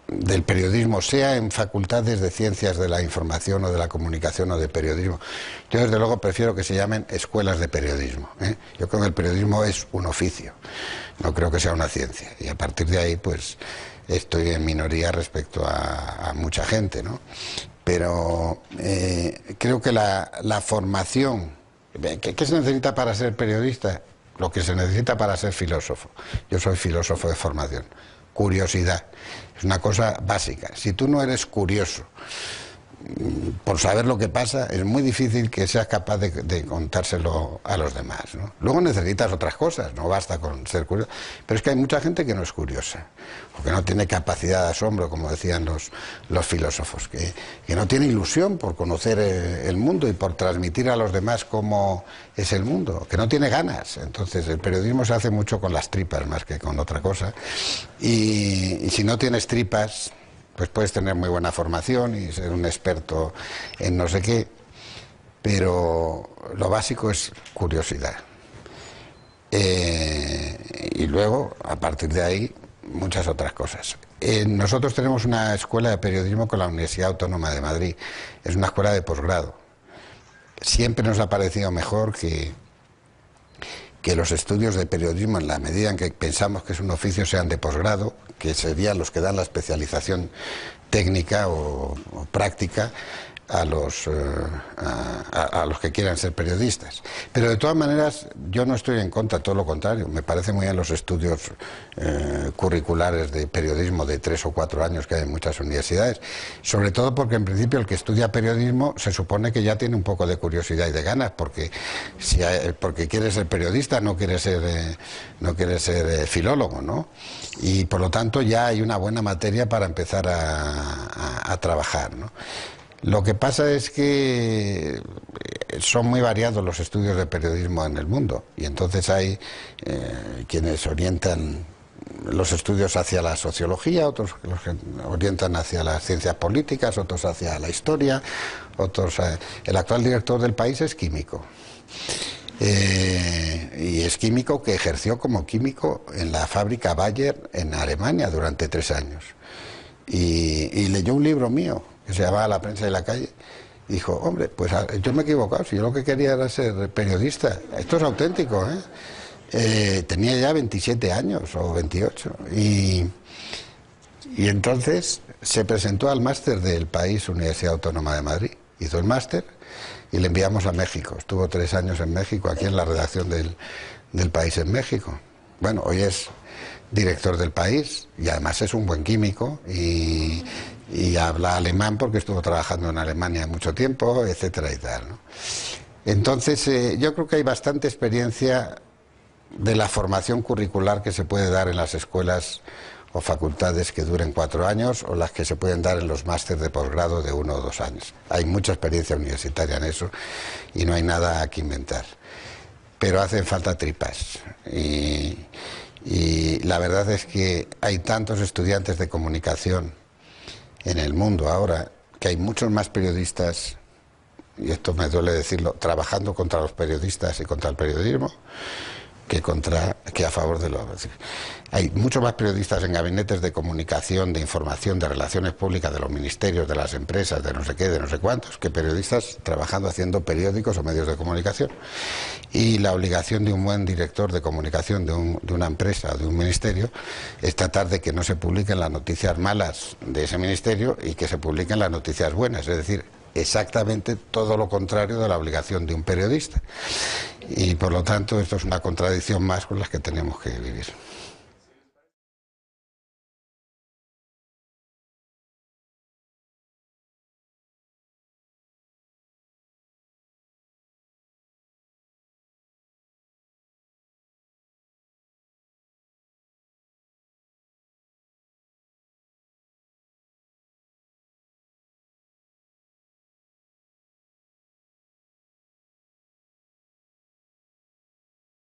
del periodismo, sea en facultades de ciencias de la información o de la comunicación o de periodismo. Yo desde luego prefiero que se llamen escuelas de periodismo, ¿eh? Yo creo que el periodismo es un oficio, no creo que sea una ciencia, y a partir de ahí pues estoy en minoría respecto a mucha gente, ¿no? Pero creo que la formación, ¿qué se necesita para ser periodista? Lo que se necesita para ser filósofo. Yo soy filósofo de formación. Curiosidad. Es una cosa básica. Si tú no eres curioso por saber lo que pasa, es muy difícil que seas capaz de contárselo a los demás, ¿no? Luego necesitas otras cosas, no basta con ser curioso. Pero es que hay mucha gente que no es curiosa, o que no tiene capacidad de asombro, como decían los filósofos, que no tiene ilusión por conocer el mundo y por transmitir a los demás cómo es el mundo, que no tiene ganas. Entonces el periodismo se hace mucho con las tripas más que con otra cosa. Y si no tienes tripas, pues puedes tener muy buena formación y ser un experto en no sé qué, pero lo básico es curiosidad. Y luego, a partir de ahí, muchas otras cosas. Nosotros tenemos una escuela de periodismo con la Universidad Autónoma de Madrid. Es una escuela de posgrado. Siempre nos ha parecido mejor que los estudios de periodismo, en la medida en que pensamos que es un oficio, sean de posgrado, que serían los que dan la especialización técnica o práctica a los que quieran ser periodistas. Pero de todas maneras yo no estoy en contra, todo lo contrario. Me parece muy bien los estudios curriculares de periodismo de 3 o 4 años que hay en muchas universidades, sobre todo porque en principio el que estudia periodismo se supone que ya tiene un poco de curiosidad y de ganas, porque porque quiere ser periodista, no quiere ser filólogo, ¿no? Y por lo tanto ya hay una buena materia para empezar a trabajar, ¿no? Lo que pasa es que son muy variados los estudios de periodismo en el mundo, y entonces hay quienes orientan los estudios hacia la sociología, otros los que orientan hacia las ciencias políticas, otros hacia la historia, otros... El actual director del país es químico. Y es químico que ejerció como químico en la fábrica Bayer en Alemania durante 3 años. Y leyó un libro mío que se llamaba La prensa de la calle, y dijo, hombre, pues yo me he equivocado, si yo lo que quería era ser periodista. Esto es auténtico, ¿eh? Tenía ya 27 años o 28, y entonces se presentó al máster del país, Universidad Autónoma de Madrid, hizo el máster y le enviamos a México. Estuvo 3 años en México, aquí en la redacción del país en México. Bueno, hoy es director del país y además es un buen químico y habla alemán porque estuvo trabajando en Alemania mucho tiempo, etcétera y tal, ¿no? Entonces yo creo que hay bastante experiencia de la formación curricular que se puede dar en las escuelas o facultades que duren 4 años, o las que se pueden dar en los másteres de posgrado de 1 o 2 años. Hay mucha experiencia universitaria en eso y no hay nada que inventar, pero hacen falta tripas, y la verdad es que hay tantos estudiantes de comunicación en el mundo ahora, que hay muchos más periodistas, y esto me duele decirlo, trabajando contra los periodistas y contra el periodismo, que a favor de los... Hay muchos más periodistas en gabinetes de comunicación, de información, de relaciones públicas, de los ministerios, de las empresas, de no sé qué, de no sé cuántos, que periodistas trabajando haciendo periódicos o medios de comunicación. Y la obligación de un buen director de comunicación de una empresa o de un ministerio es tratar de que no se publiquen las noticias malas de ese ministerio y que se publiquen las noticias buenas, es decir, exactamente todo lo contrario de la obligación de un periodista. Y por lo tanto esto es una contradicción más con las que tenemos que vivir.